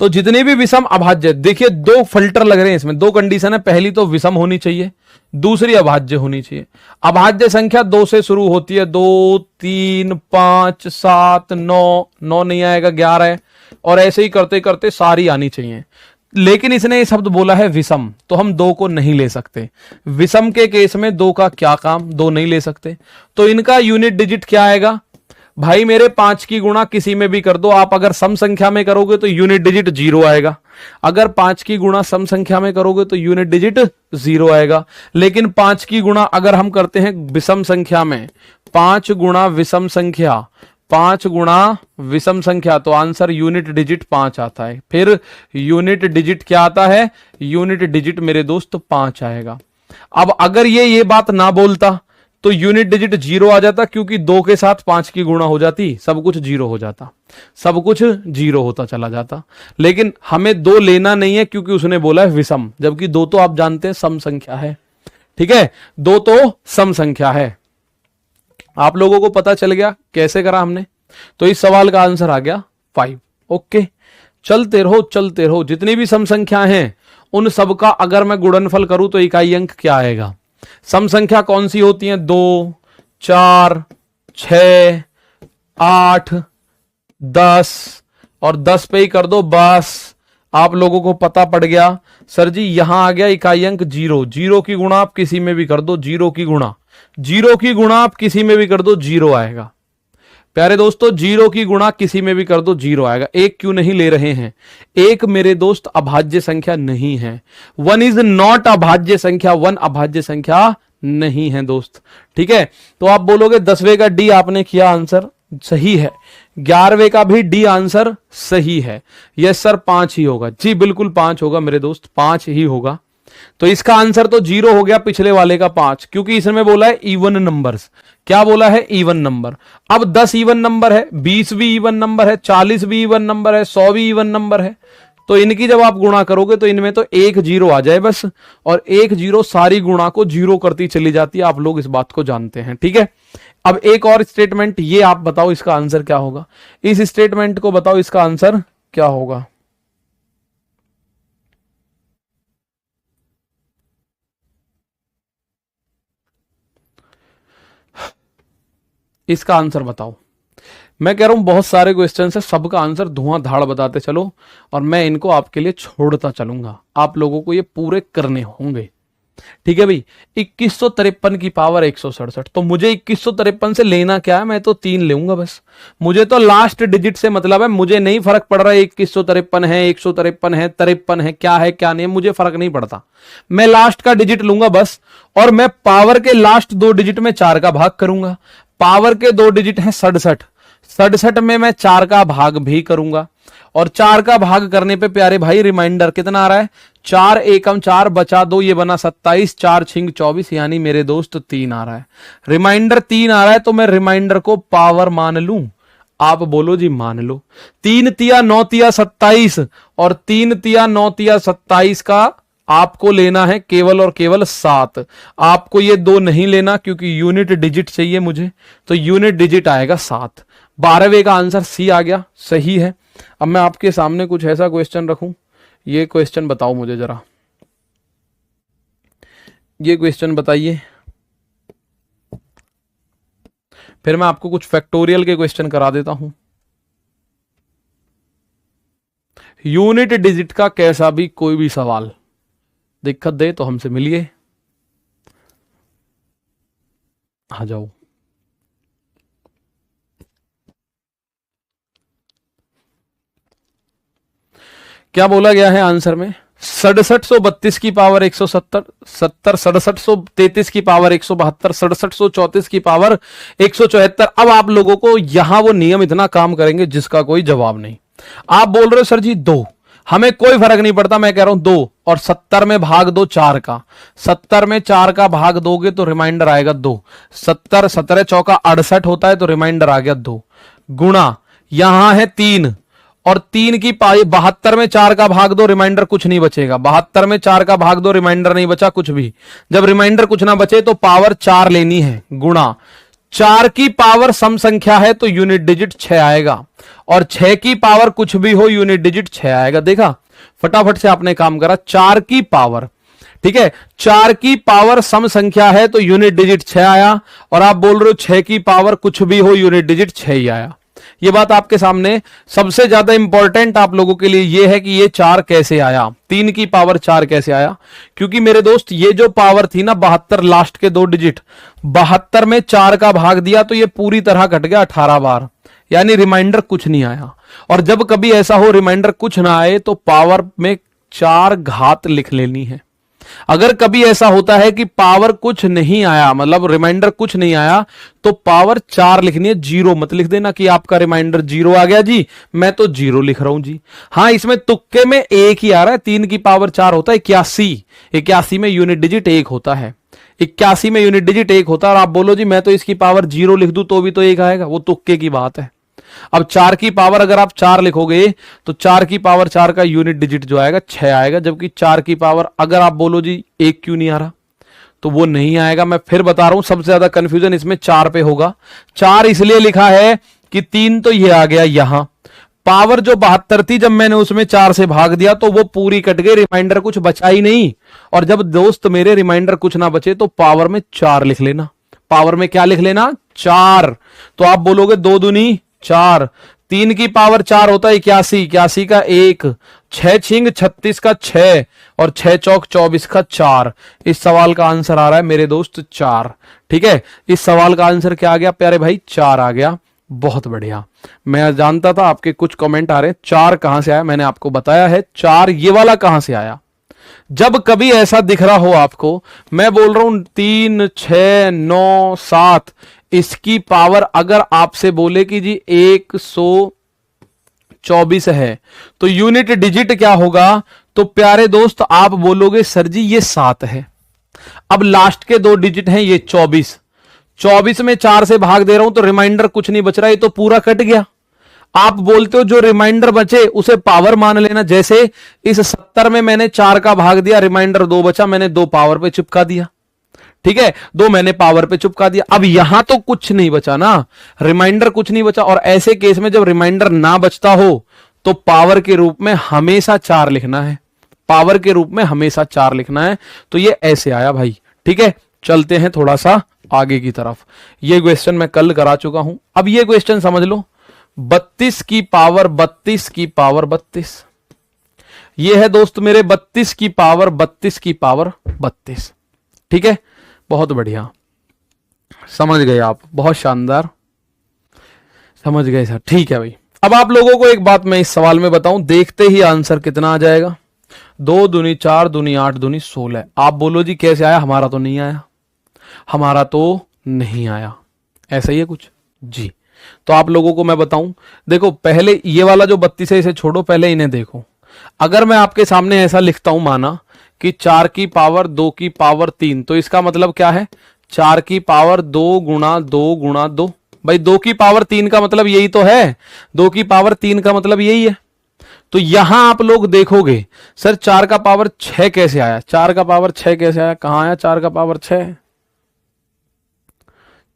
तो जितने भी विषम अभाज्य, देखिए 2 फिल्टर लग रहे हैं इसमें, 2 कंडीशन है। पहली तो विषम होनी चाहिए, दूसरी अभाज्य होनी चाहिए। अभाज्य संख्या 2 से शुरू होती है, 2 3 5 7 9, 9 नहीं आएगा 11 है, और ऐसे ही करते करते सारी आनी चाहिए। लेकिन इसने ये शब्द बोला है विषम, तो हम 2 को नहीं ले सकते। विषम के केस में 2 का क्या काम, 2 नहीं ले सकते। तो इनका यूनिट डिजिट क्या आएगा? भाई मेरे 5 की गुणा किसी में भी कर दो, आप अगर सम संख्या में करोगे तो यूनिट डिजिट 0 आएगा। अगर 5 की गुणा सम संख्या में करोगे तो यूनिट डिजिट 0 आएगा। लेकिन 5 की गुणा अगर हम करते हैं विषम संख्या में, 5 गुणा विषम संख्या, 5 गुणा विषम संख्या, तो आंसर यूनिट डिजिट 5 आता है। फिर यूनिट डिजिट क्या आता है? यूनिट डिजिट मेरे दोस्त 5 आएगा। अब अगर ये बात ना बोलता तो यूनिट डिजिट 0 आ जाता, क्योंकि 2 के साथ 5 की गुणा हो जाती, सब कुछ 0 हो जाता, सब कुछ 0 होता चला जाता। लेकिन हमें 2 लेना नहीं है क्योंकि उसने बोला है विषम, जबकि 2 तो आप जानते हैं सम संख्या है, ठीक है? 2 तो सम संख्या है। आप लोगों को पता चल गया कैसे करा हमने? तो इस सवाल का आंसर आ गया 5। ओके, चलते रहो चलते रहो। जितनी भी सम संख्या हैं उन सबका अगर मैं गुणनफल करूं तो इकाई अंक क्या आएगा? सम संख्या कौन सी होती है? 2 4 6 8 10 और 10 पे ही कर दो, बस आप लोगों को पता पड़ गया। सर जी यहां आ गया इकाई अंक 0, 0 की गुणा आप किसी में भी कर दो, 0 की गुणा, 0 की गुणा आप किसी में भी कर दो 0 आएगा। प्यारे दोस्तों 0 की गुणा किसी में भी कर दो 0 आएगा। एक क्यों नहीं ले रहे हैं? एक मेरे दोस्त अभाज्य संख्या नहीं है। 1 इज नॉट अभाज्य संख्या, 1 अभाज्य संख्या नहीं है दोस्त। ठीक है, तो आप बोलोगे 10वें का डी आपने किया, आंसर सही है। 11वें का भी डी आंसर सही है। यस सर 5 ही होगा जी, बिल्कुल 5 होगा मेरे दोस्त, 5 ही होगा। तो इसका आंसर तो 0 हो गया पिछले वाले का 5, क्योंकि इसमें बोला है इवन नंबर्स। क्या बोला है? Even number. अब 10 इवन नंबर है, 20 भी इवन नंबर है, 40 भी इवन नंबर है, 100 भी इवन नंबर है। तो इनकी जब आप गुणा करोगे तो इनमें तो एक 0 आ जाए बस, और एक 0 सारी गुणा को 0 करती चली जाती है। आप लोग इस बात को जानते हैं। ठीक है, अब एक और स्टेटमेंट, ये आप बताओ इसका आंसर क्या होगा। इस स्टेटमेंट को बताओ इसका आंसर क्या होगा। इसका आंसर बताओ। मैं कह रहा हूं बहुत सारे क्वेश्चन है, सबका आंसर धुआंधाड़ बताते चलो, और मैं इनको आपके लिए छोड़ता चलूंगा। आप लोगों को ये पूरे करने होंगे। ठीक है भाई, 2153 की पावर 167, तो मुझे 2153 से लेना क्या है? मैं तो 3 लेऊंगा बस। मुझे तो लास्ट डिजिट से मतलब है, मुझे नहीं फर्क पड़ रहा है 2153 है, 153 है, 53 है, क्या है क्या नहीं, मुझे फर्क नहीं पड़ता। मैं लास्ट का डिजिट लूंगा बस, और मैं पावर के लास्ट 2 डिजिट में 4 का भाग करूंगा। पावर के 2 डिजिट है 67, 67 में मैं 4 का भाग भी करूंगा, और 4 का भाग करने पे प्यारे भाई रिमाइंडर कितना आ रहा है? 4 एकम 4 बचा 2, ये बना 27, 4 छिंग 24, यानी मेरे दोस्त 3 आ रहा है। रिमाइंडर 3 आ रहा है, तो मैं रिमाइंडर को पावर मान लूं? आप बोलो जी मान लो। 3 तिया 9 तिया 27, और 3 तिया 9 तिया 27 का आपको लेना है केवल और केवल 7। आपको ये 2 नहीं लेना, क्योंकि यूनिट डिजिट चाहिए मुझे, तो यूनिट डिजिट आएगा 7। 12वें का आंसर सी आ गया, सही है। अब मैं आपके सामने कुछ ऐसा क्वेश्चन रखूं, ये क्वेश्चन बताओ मुझे जरा, ये क्वेश्चन बताइए, फिर मैं आपको कुछ फैक्टोरियल के क्वेश्चन करा देता हूं। यूनिट डिजिट का कैसा भी कोई भी सवाल दिक्कत दे तो हमसे मिलिए, आ जाओ। क्या बोला गया है आंसर में? 6732 की पावर 170, 70 6733 की पावर 172, 6734 की पावर 174। अब आप लोगों को यहां वो नियम इतना काम करेंगे जिसका कोई जवाब नहीं। आप बोल रहे हो सर जी 2, हमें कोई फर्क नहीं पड़ता, मैं कह रहा हूं 2, और 70 में भाग दो 4 का, 70 में 4 का भाग दोगे तो रिमाइंडर आएगा 2। 70 17 चौका 68 होता है, तो रिमाइंडर आ गया 2, गुणा यहां है 3, और 3 की 72 में 4 का भाग दो, रिमाइंडर कुछ नहीं बचेगा। 72 में 4 का भाग दो, रिमाइंडर नहीं बचा कुछ भी। जब रिमाइंडर कुछ ना बचे तो पावर 4 लेनी है, गुणा 4 की पावर सम संख्या है तो यूनिट डिजिट 6 आएगा, और 6 की पावर कुछ भी हो यूनिट डिजिट 6 आएगा। देखा, फटाफट से आपने काम करा। 4 की पावर, ठीक है, 4 की पावर सम संख्या है तो यूनिट डिजिट 6 आया, और आप बोल रहे हो 6 की पावर कुछ भी हो यूनिट डिजिट 6 ही आया। ये बात आपके सामने सबसे ज्यादा इंपॉर्टेंट आप लोगों के लिए ये है कि ये 4 कैसे आया, 3 की पावर 4 कैसे आया। क्योंकि मेरे दोस्त ये जो पावर थी ना 72, लास्ट के 2 डिजिट, 72 में 4 का भाग दिया तो ये पूरी तरह कट गया 18 बार, यानी रिमाइंडर कुछ नहीं आया। और जब कभी ऐसा हो रिमाइंडर कुछ ना आए तो पावर में 4 घात लिख लेनी है। अगर कभी ऐसा होता है कि पावर कुछ नहीं आया, मतलब रिमाइंडर कुछ नहीं आया, तो पावर 4 लिखनी है, 0 मत लिख देना कि आपका रिमाइंडर 0 आ गया जी, मैं तो 0 लिख रहा हूं जी। हां, इसमें तुक्के में 1 ही आ रहा है। 3 की पावर 4 होता है 81, 81 में यूनिट डिजिट 1 होता है, 81 में यूनिट डिजिट 1 होता है। और आप बोलो जी मैं तो इसकी पावर 0 लिख दूं तो भी तो 1 आएगा, वो तुक्के की बात है। अब 4 की पावर अगर आप 4 लिखोगे तो 4 की पावर 4 का यूनिट डिजिट जो आएगा 6 आएगा, जबकि 4 की पावर अगर आप बोलो जी 1 क्यों नहीं आ रहा, तो वो नहीं आएगा। मैं फिर बता रहा हूं, सबसे ज्यादा कंफ्यूजन इसमें 4 पे होगा। 4 इसलिए लिखा है कि 3 तो ये आ गया यहां, पावर जो 72 थी जब मैंने उसमें 4 से भाग दिया तो वो पूरी कट गई, रिमाइंडर कुछ बचा ही नहीं। और जब दोस्त मेरे रिमाइंडर कुछ ना बचे तो पावर में 4 लिख लेना। पावर में क्या लिख लेना? 4। तो आप बोलोगे 2 दूनी 4, 3 की पावर 4 होता है 81, 81 का 1, 6 छिंग 36 का 6 और 6 चौक 24 का 4। इस सवाल का आंसर आ रहा है मेरे दोस्त 4। ठीक है, इस सवाल का आंसर क्या आ गया प्यारे भाई? 4 आ गया। बहुत बढ़िया। मैं जानता था आपके कुछ कमेंट आ रहे, 4 कहां से आया? मैंने आपको बताया है 4 ये वाला कहां से आया। जब कभी ऐसा दिख रहा हो आपको, मैं बोल रहा हूं 3, 6, 9, 7, इसकी पावर अगर आपसे बोले कि जी 124 है तो यूनिट डिजिट क्या होगा? तो प्यारे दोस्त आप बोलोगे सर जी ये 7 है। अब लास्ट के 2 डिजिट हैं ये 24, 24 में 4 से भाग दे रहा हूं तो रिमाइंडर कुछ नहीं बच रहा, ये तो पूरा कट गया। आप बोलते हो जो रिमाइंडर बचे उसे पावर मान लेना। जैसे इस 70 में मैंने 4 का भाग दिया, रिमाइंडर 2 बचा, मैंने 2 पावर पे चिपका दिया। ठीक है, 2 मैंने पावर पे चिपका दिया। अब यहां तो कुछ नहीं बचा ना, रिमाइंडर कुछ नहीं बचा। और ऐसे केस में जब रिमाइंडर ना बचता हो तो पावर के रूप में हमेशा 4 लिखना है, पावर के रूप में हमेशा 4 लिखना है। तो ये ऐसे आया भाई। ठीक है, चलते हैं थोड़ा सा आगे की तरफ। ये क्वेश्चन मैं कल करा चुका हूं, अब ये क्वेश्चन समझ लो। 32 की पावर 32 की पावर 32, ये है दोस्त मेरे 32 की पावर 32 की पावर 32। ठीक है, बहुत बढ़िया, समझ गए आप, बहुत शानदार, समझ गए सर। ठीक है भाई, अब आप लोगों को एक बात मैं इस सवाल में बताऊं, देखते ही आंसर कितना आ जाएगा। 2 दूनी 4 दूनी 8 दूनी 16। आप बोलो जी कैसे आया? हमारा तो नहीं आया, हमारा तो नहीं आया। ऐसा ही है कुछ जी। तो आप लोगों को मैं बताऊं, देखो पहले ये वाला जो 32 है इसे छोड़ो, पहले इन्हें देखो। अगर मैं आपके सामने ऐसा लिखता हूं, माना कि 4 की पावर 2 की पावर 3, तो इसका मतलब क्या है? 4 की पावर 2 गुणा 2 गुणा 2। भाई 2 की पावर 3 का मतलब यही तो है, 2 की पावर 3 का मतलब यही है। तो यहां आप लोग देखोगे सर 4 का पावर 6 कैसे आया? 4 का पावर 6 कैसे आया? कहां आया 4 का पावर 6?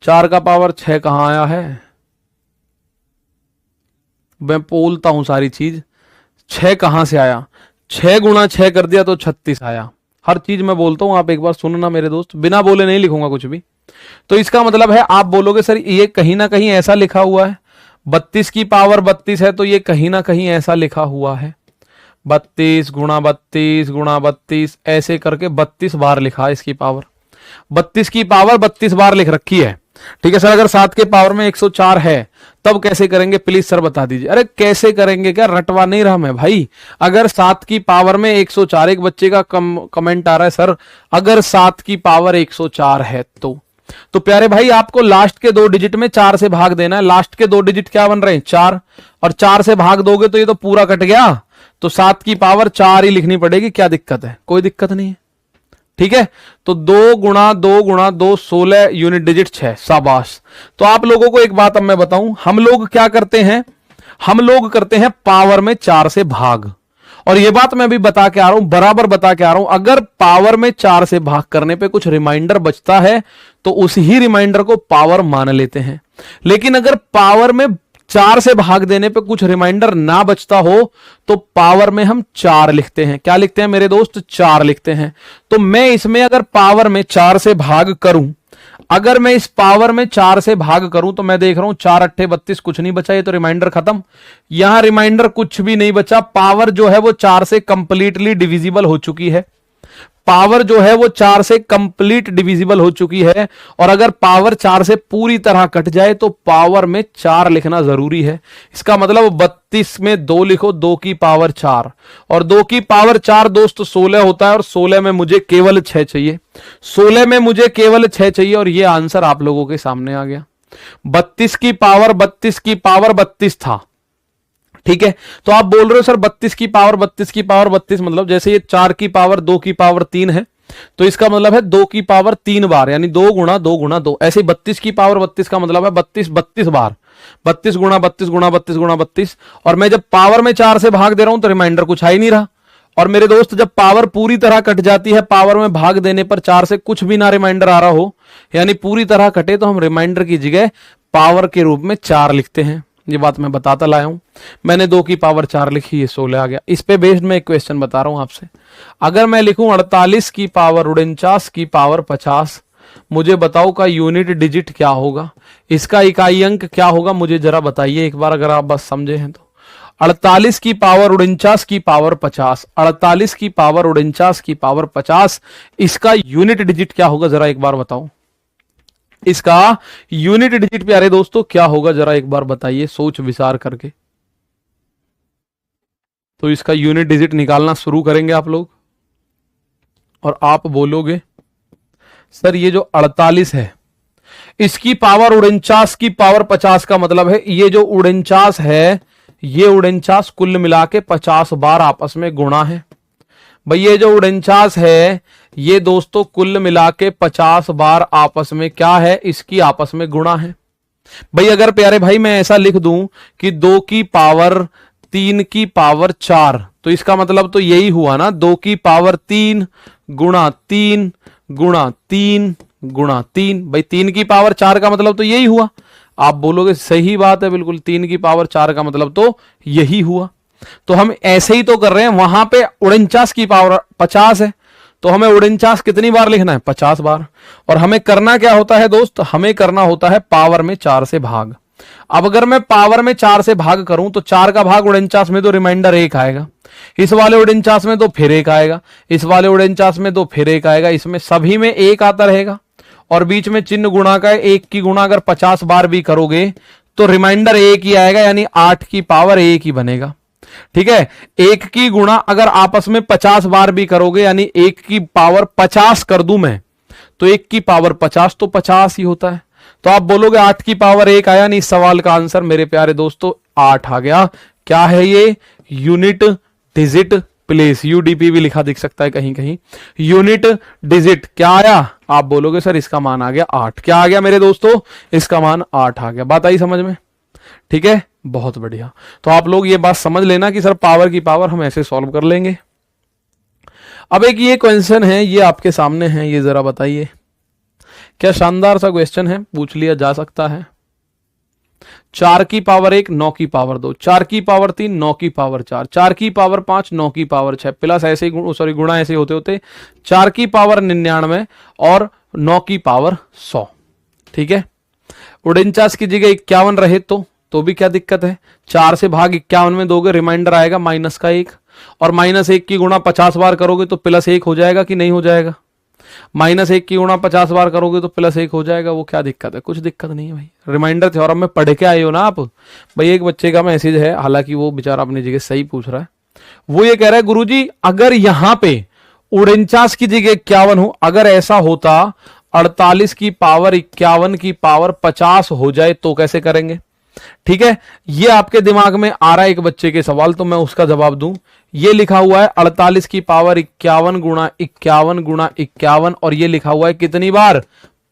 4 का पावर 6 कहां आया है? मैं बोलता हूं सारी चीज। 6 कहां से आया? 6 गुणा 6 कर दिया तो 36 आया। हर चीज मैं बोलता हूं, आप एक बार सुनना मेरे दोस्त, बिना बोले नहीं लिखूंगा कुछ भी। तो इसका मतलब है, आप बोलोगे सर ये कहीं ना कहीं ऐसा लिखा हुआ है, 32 की पावर 32 है तो ये कहीं ना कहीं ऐसा लिखा हुआ है, 32 गुणा 32 गुणा 32, ऐसे करके 32 बार लिखा है इसकी पावर। 32 की पावर 32 बार लिख रखी है। ठीक है सर, अगर 7 के पावर में 104 है तब कैसे करेंगे? प्लीज सर बता दीजिए। अरे कैसे करेंगे क्या, रटवा नहीं रहा मैं भाई। अगर 7 की पावर में 104, एक बच्चे का कमेंट आ रहा है सर अगर 7 की पावर 104 है तो प्यारे भाई आपको लास्ट के 2 डिजिट में 4 से भाग देना है। लास्ट के 2 डिजिट क्या बन रहे हैं? 4, और 4 से भाग दोगे तो ये तो पूरा कट गया। तो 7 की पावर 4 ही लिखनी पड़ेगी। क्या दिक्कत है? कोई दिक्कत नहीं है। ठीक है, तो 2 गुणा 2 गुणा 2 16, यूनिट डिजिट 6। शाबाश। तो आप लोगों को एक बात अब मैं बताऊं, हम लोग क्या करते हैं? हम लोग करते हैं पावर में 4 से भाग। और ये बात मैं अभी बता के आ रहा हूं, बराबर बता के आ रहा हूं, अगर पावर में 4 से भाग करने पे कुछ रिमाइंडर बचता है तो उस ही रिमाइंडर को पावर मान लेते हैं। लेकिन अगर पावर में 4 से भाग देने पे कुछ रिमाइंडर ना बचता हो तो पावर में हम 4 लिखते हैं। क्या लिखते हैं मेरे दोस्त? 4 लिखते हैं। तो मैं इसमें अगर पावर में 4 से भाग करूं, अगर मैं इस पावर में 4 से भाग करूं तो मैं देख रहा हूं 4 अट्ठे 32, कुछ नहीं बचा, ये तो रिमाइंडर खत्म। यहां रिमाइंडर कुछ भी नहीं बचा। पावर जो है वो 4 से कंप्लीटली डिविजिबल हो चुकी है। पावर जो है वो 4 से कंप्लीट डिविजिबल हो चुकी है। और अगर पावर 4 से पूरी तरह कट जाए तो पावर में 4 लिखना जरूरी है। इसका मतलब 32 में 2 लिखो, 2 की पावर 4, और 2 की पावर 4 दोस्त 16 होता है। और 16 में मुझे केवल 6 चाहिए, 16 में मुझे केवल 6 चाहिए। और ये आंसर आप लोगों के सामने आ गया। 32 की पावर 32 की पावर 32 था। ठीक है, तो आप बोल रहे हो सर 32 की पावर 32 की पावर 32 मतलब जैसे ये 4 की पावर 2 की पावर 3 है तो इसका मतलब है 2 की पावर 3 बार, यानी 2 गुणा 2 गुणा 2। ऐसे 32 की पावर 32 का मतलब है 32 32 बार, 32 गुणा 32 गुणा 32 गुणा 32। और मैं जब पावर में 4 से भाग दे रहा हूं तो रिमाइंडर कुछ आ ही नहीं रहा। और मेरे दोस्त जब पावर पूरी तरह कट जाती है, पावर में भाग देने पर 4 से कुछ भी ना रिमाइंडर आ रहा हो, यानी पूरी तरह कटे, तो हम रिमाइंडर की जगह पावर के रूप में 4 लिखते हैं। ये बात मैं बताता लाया हूं। मैंने 2 की पावर 4 लिखी, ये 16 आ गया। इस पे बेस्ड मैं एक क्वेश्चन बता रहा हूं आपसे। अगर मैं लिखूं 48 की पावर 49 की पावर 50, मुझे बताओ का यूनिट डिजिट क्या होगा, इसका इकाई अंक क्या होगा, मुझे जरा बताइए एक बार, अगर आप बस समझे हैं तो। 48 की पावर 49 की पावर 50, 48 की पावर 49 की पावर 50, इसका यूनिट डिजिट क्या होगा, जरा एक बार बताओ। इसका यूनिट डिजिट प्यारे दोस्तों क्या होगा, जरा एक बार बताइए सोच विचार करके। तो इसका यूनिट डिजिट निकालना शुरू करेंगे आप लोग, और आप बोलोगे सर ये जो 48 है इसकी पावर 49 की पावर 50 का मतलब है ये जो 49 है, ये 49 कुल मिला के 50 बार आपस में गुणा है। भाई ये जो 49 है ये दोस्तों कुल मिला के 50 बार आपस में क्या है, इसकी आपस में गुणा है। भाई अगर प्यारे भाई मैं ऐसा लिख दूं कि 2 की पावर 3 की पावर 4, तो इसका मतलब तो यही हुआ ना, 2 की पावर 3 गुणा 3 गुणा 3 गुणा 3। भाई 3 की पावर 4 का मतलब तो यही हुआ। आप बोलोगे सही बात है, बिल्कुल 3 की पावर 4 का मतलब तो यही हुआ। तो हम ऐसे ही तो कर रहे हैं, वहां पे 49 की पावर 50 है, तो हमें 49 कितनी बार लिखना है, 50 बार। और हमें करना क्या होता है दोस्त, हमें करना होता है पावर में 4 से भाग। अब अगर मैं पावर में 4 से भाग करूं तो 4 का भाग 49 में तो रिमाइंडर 1 आएगा, इस वाले 49 में तो फिर 1 आएगा, इस वाले 49 में तो फिर 1 आएगा, इसमें सभी में 1 आता रहेगा। और बीच में चिन्ह गुणा का है, 1 की गुणा अगर 50 बार भी करोगे तो रिमाइंडर 1 ही आएगा, यानी 8 की पावर 1 ही बनेगा। ठीक है, 1 की गुणा अगर आपस में 50 बार भी करोगे, यानी 1 की पावर 50 कर दूं मैं, तो 1 की पावर 50 तो 50 ही होता है। तो आप बोलोगे 8 की पावर 1 आया, नहीं, इस सवाल का आंसर मेरे प्यारे दोस्तों 8 आ गया। क्या है ये, यूनिट डिजिट प्लेस, यूडीपी भी लिखा दिख सकता है कहीं कहीं। यूनिट डिजिट क्या आया, आप बोलोगे सर इसका मान आ गया 8। क्या आ गया मेरे दोस्तों, इसका मान 8 आ गया। बात आई समझ में, ठीक है, बहुत बढ़िया। तो आप लोग ये बात समझ लेना कि सर पावर की पावर हम ऐसे सॉल्व कर लेंगे। अब एक ये क्वेश्चन है, ये आपके सामने है, ये जरा बताइए, क्या शानदार सा क्वेश्चन है, पूछ लिया जा सकता है। 4 की पावर 1 9 की पावर 2, 4 की पावर 3 9 की पावर 4, 4 की पावर 5 9 की पावर 6, प्लस ऐसे ही सॉरी गुणा ऐसे होते होते 4 की पावर 99 और 9 की पावर 100। ठीक है, 49 की जगह 51 रहे तो भी क्या दिक्कत है, 4 से भाग 51 में दोगे, रिमाइंडर आएगा माइनस का 1, और माइनस 1 की गुणा 50 बार करोगे तो प्लस 1 हो जाएगा कि नहीं हो जाएगा। माइनस 1 की गुणा 50 बार करोगे तो प्लस 1 हो जाएगा। वो क्या दिक्कत है, कुछ दिक्कत नहीं है भाई। रिमाइंडर थ्योरम में पढ़ के आए हो ना आप। भाई एक बच्चे का मैसेज है, हालांकि वो बेचारा अपनी जगह सही पूछ रहा है, वो ये कह रहा है गुरुजी अगर यहां पे 49 की जगह 51 हो, अगर ऐसा होता 48 की पावर 51 की पावर 50 हो जाए तो कैसे करेंगे। ठीक है, ये आपके दिमाग में आ रहा है एक बच्चे के सवाल, तो मैं उसका जवाब दूं। ये लिखा हुआ है 48 की पावर 51 गुणा 51 गुणा 51, और ये लिखा हुआ है कितनी बार,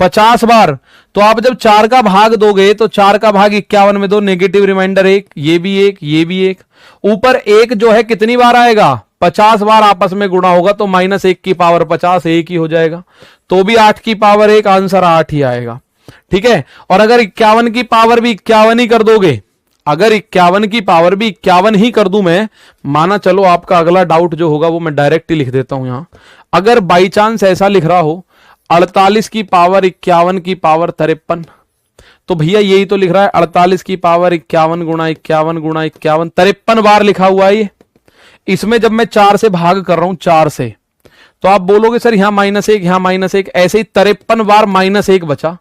50 बार। तो आप जब 4 का भाग दोगे तो 4 का भाग 51 में दो, नेगेटिव रिमाइंडर 1, ये भी 1, ये भी 1, ऊपर 1 जो है कितनी बार आएगा, 50 बार आपस में गुणा होगा, तो माइनस 1 की पावर 50 1 ही हो जाएगा, तो भी 8 की पावर 1, आंसर 8 ही आएगा। ठीक है, और अगर 51 की पावर भी 51 ही कर दोगे, अगर 51 की पावर भी 51 ही कर दूं मैं, माना चलो आपका अगला डाउट जो होगा वो मैं डायरेक्ट ही लिख देता हूं यहां। अगर बाई चांस ऐसा लिख रहा हो 48 की पावर 51 की पावर 53, तो भैया यही तो लिख रहा है 48 की पावर 51 गुणा 51 गुणा 51, 53 बार लिखा हुआ है ये। इसमें जब मैं 4 से भाग कर रहा हूं, 4 से, तो आप बोलोगे सर यहां -1 यहां -1, ऐसे ही 53 बार -1 बचा,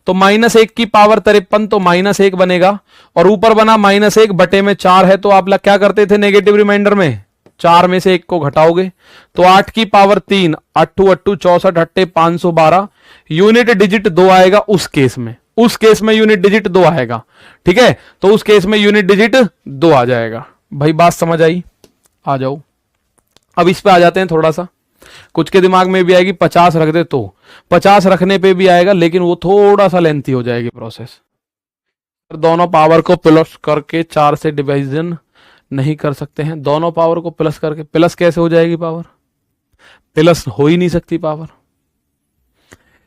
तो -1 की पावर 53 तो -1 बनेगा, और ऊपर बना -1 बटे में 4 है, तो आप क्या करते थे नेगेटिव रिमाइंडर में, 4 में से 1 को घटाओगे, तो 8 की पावर 3, 8 8 64 8 512, यूनिट डिजिट 2 आएगा उस केस में, उस केस में यूनिट डिजिट 2 आएगा। ठीक है, तो उस केस में यूनिट डिजिट 2 आ जाएगा। भाई बात समझ आई, आ जाओ। अब इस पे आ जाते हैं थोड़ा सा, कुछ के दिमाग में भी आएगी 50 रख दे, तो 50 रखने पे भी आएगा, लेकिन वो थोड़ा सा लेंथी हो जाएगी प्रोसेस। दोनों पावर को प्लस करके 4 से डिवीजन नहीं कर सकते हैं, दोनों पावर को प्लस करके, प्लस कैसे हो जाएगी पावर, प्लस हो ही नहीं सकती पावर।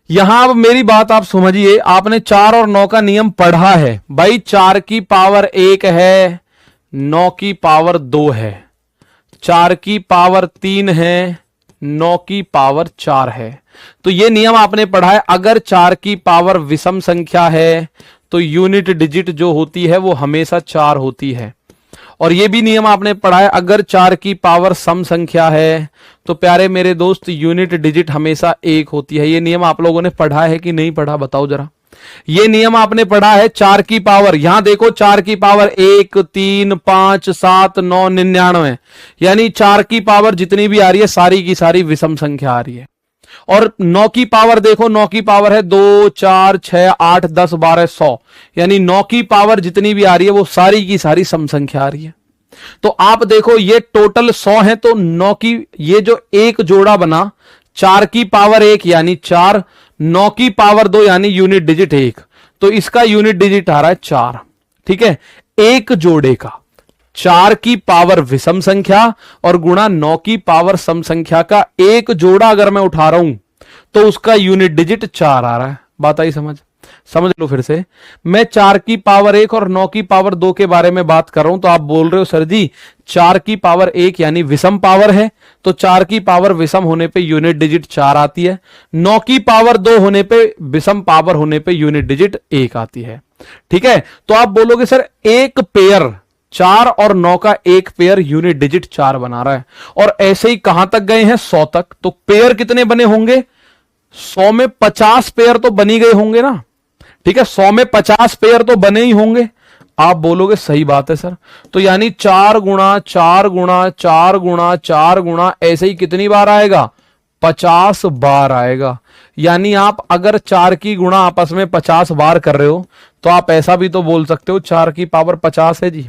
यहां अब मेरी बात आप समझिए, आपने 4 और 9 का नियम पढ़ा है भाई, 4 की पावर 1 है, 9 की पावर 2 है, 4 की पावर 3 है, 9 की पावर 4 है। तो ये नियम आपने पढ़ा है, अगर 4 की पावर विषम संख्या है तो यूनिट डिजिट जो होती है वो हमेशा 4 होती है। और ये भी नियम आपने पढ़ा है, अगर 4 की पावर सम संख्या है तो प्यारे मेरे दोस्त यूनिट डिजिट हमेशा 1 होती है। ये नियम आप लोगों ने पढ़ा है कि नहीं पढ़ा, बताओ जरा। ये नियम आपने पढ़ा है, 4 की पावर, यहां देखो 4 की पावर 1, 3, 5, 7, 9, 99, यानी 4 की पावर जितनी भी आ रही है सारी की सारी विषम संख्या आ रही है। और 9 की पावर देखो, 9 की पावर है 2, 4, 6, 8, 10, 12, 100, यानी 9 की पावर जितनी भी आ रही है वो सारी की सारी सम संख्या आ रही है। तो आप देखो ये टोटल 100 है, तो 9 की ये जो एक जोड़ा बना, 4 की पावर 1 यानी 4, 9 की पावर 2 यानी यूनिट डिजिट 1, तो इसका यूनिट डिजिट आ रहा है 4। ठीक है, एक जोड़े का 4 की पावर विषम संख्या और गुणा 9 की पावर सम संख्या का एक जोड़ा अगर मैं उठा रहा हूं तो उसका यूनिट डिजिट 4 आ रहा है। बात आई समझ? समझ लो फिर से, मैं 4 की पावर 1 और 9 की पावर 2 के बारे में बात कर रहा हूं, तो आप बोल रहे हो सर जी 4 की पावर 1 यानी विषम पावर है, तो 4 की पावर विषम होने पे यूनिट डिजिट 4 आती है, 9 की पावर 2 होने पे विषम पावर होने पे यूनिट डिजिट 1 आती है। ठीक है, तो आप बोलोगे सर एक पेयर 4 और 9 का एक पेयर यूनिट डिजिट 4 बना रहा है, और ऐसे ही कहां तक गए हैं 100 तक, तो पेयर कितने बने होंगे, 100 में 50 पेयर तो बनी गए होंगे ना। ठीक है, 100 में 50 पेयर तो बने ही होंगे। आप बोलोगे सही बात है सर, तो यानी 4 गुणा 4 गुणा 4 गुणा 4 गुणा ऐसे ही कितनी बार आएगा, 50 बार आएगा। यानी आप अगर 4 की गुणा आपस में 50 बार कर रहे हो तो आप ऐसा भी तो बोल सकते हो 4 की पावर 50 है जी।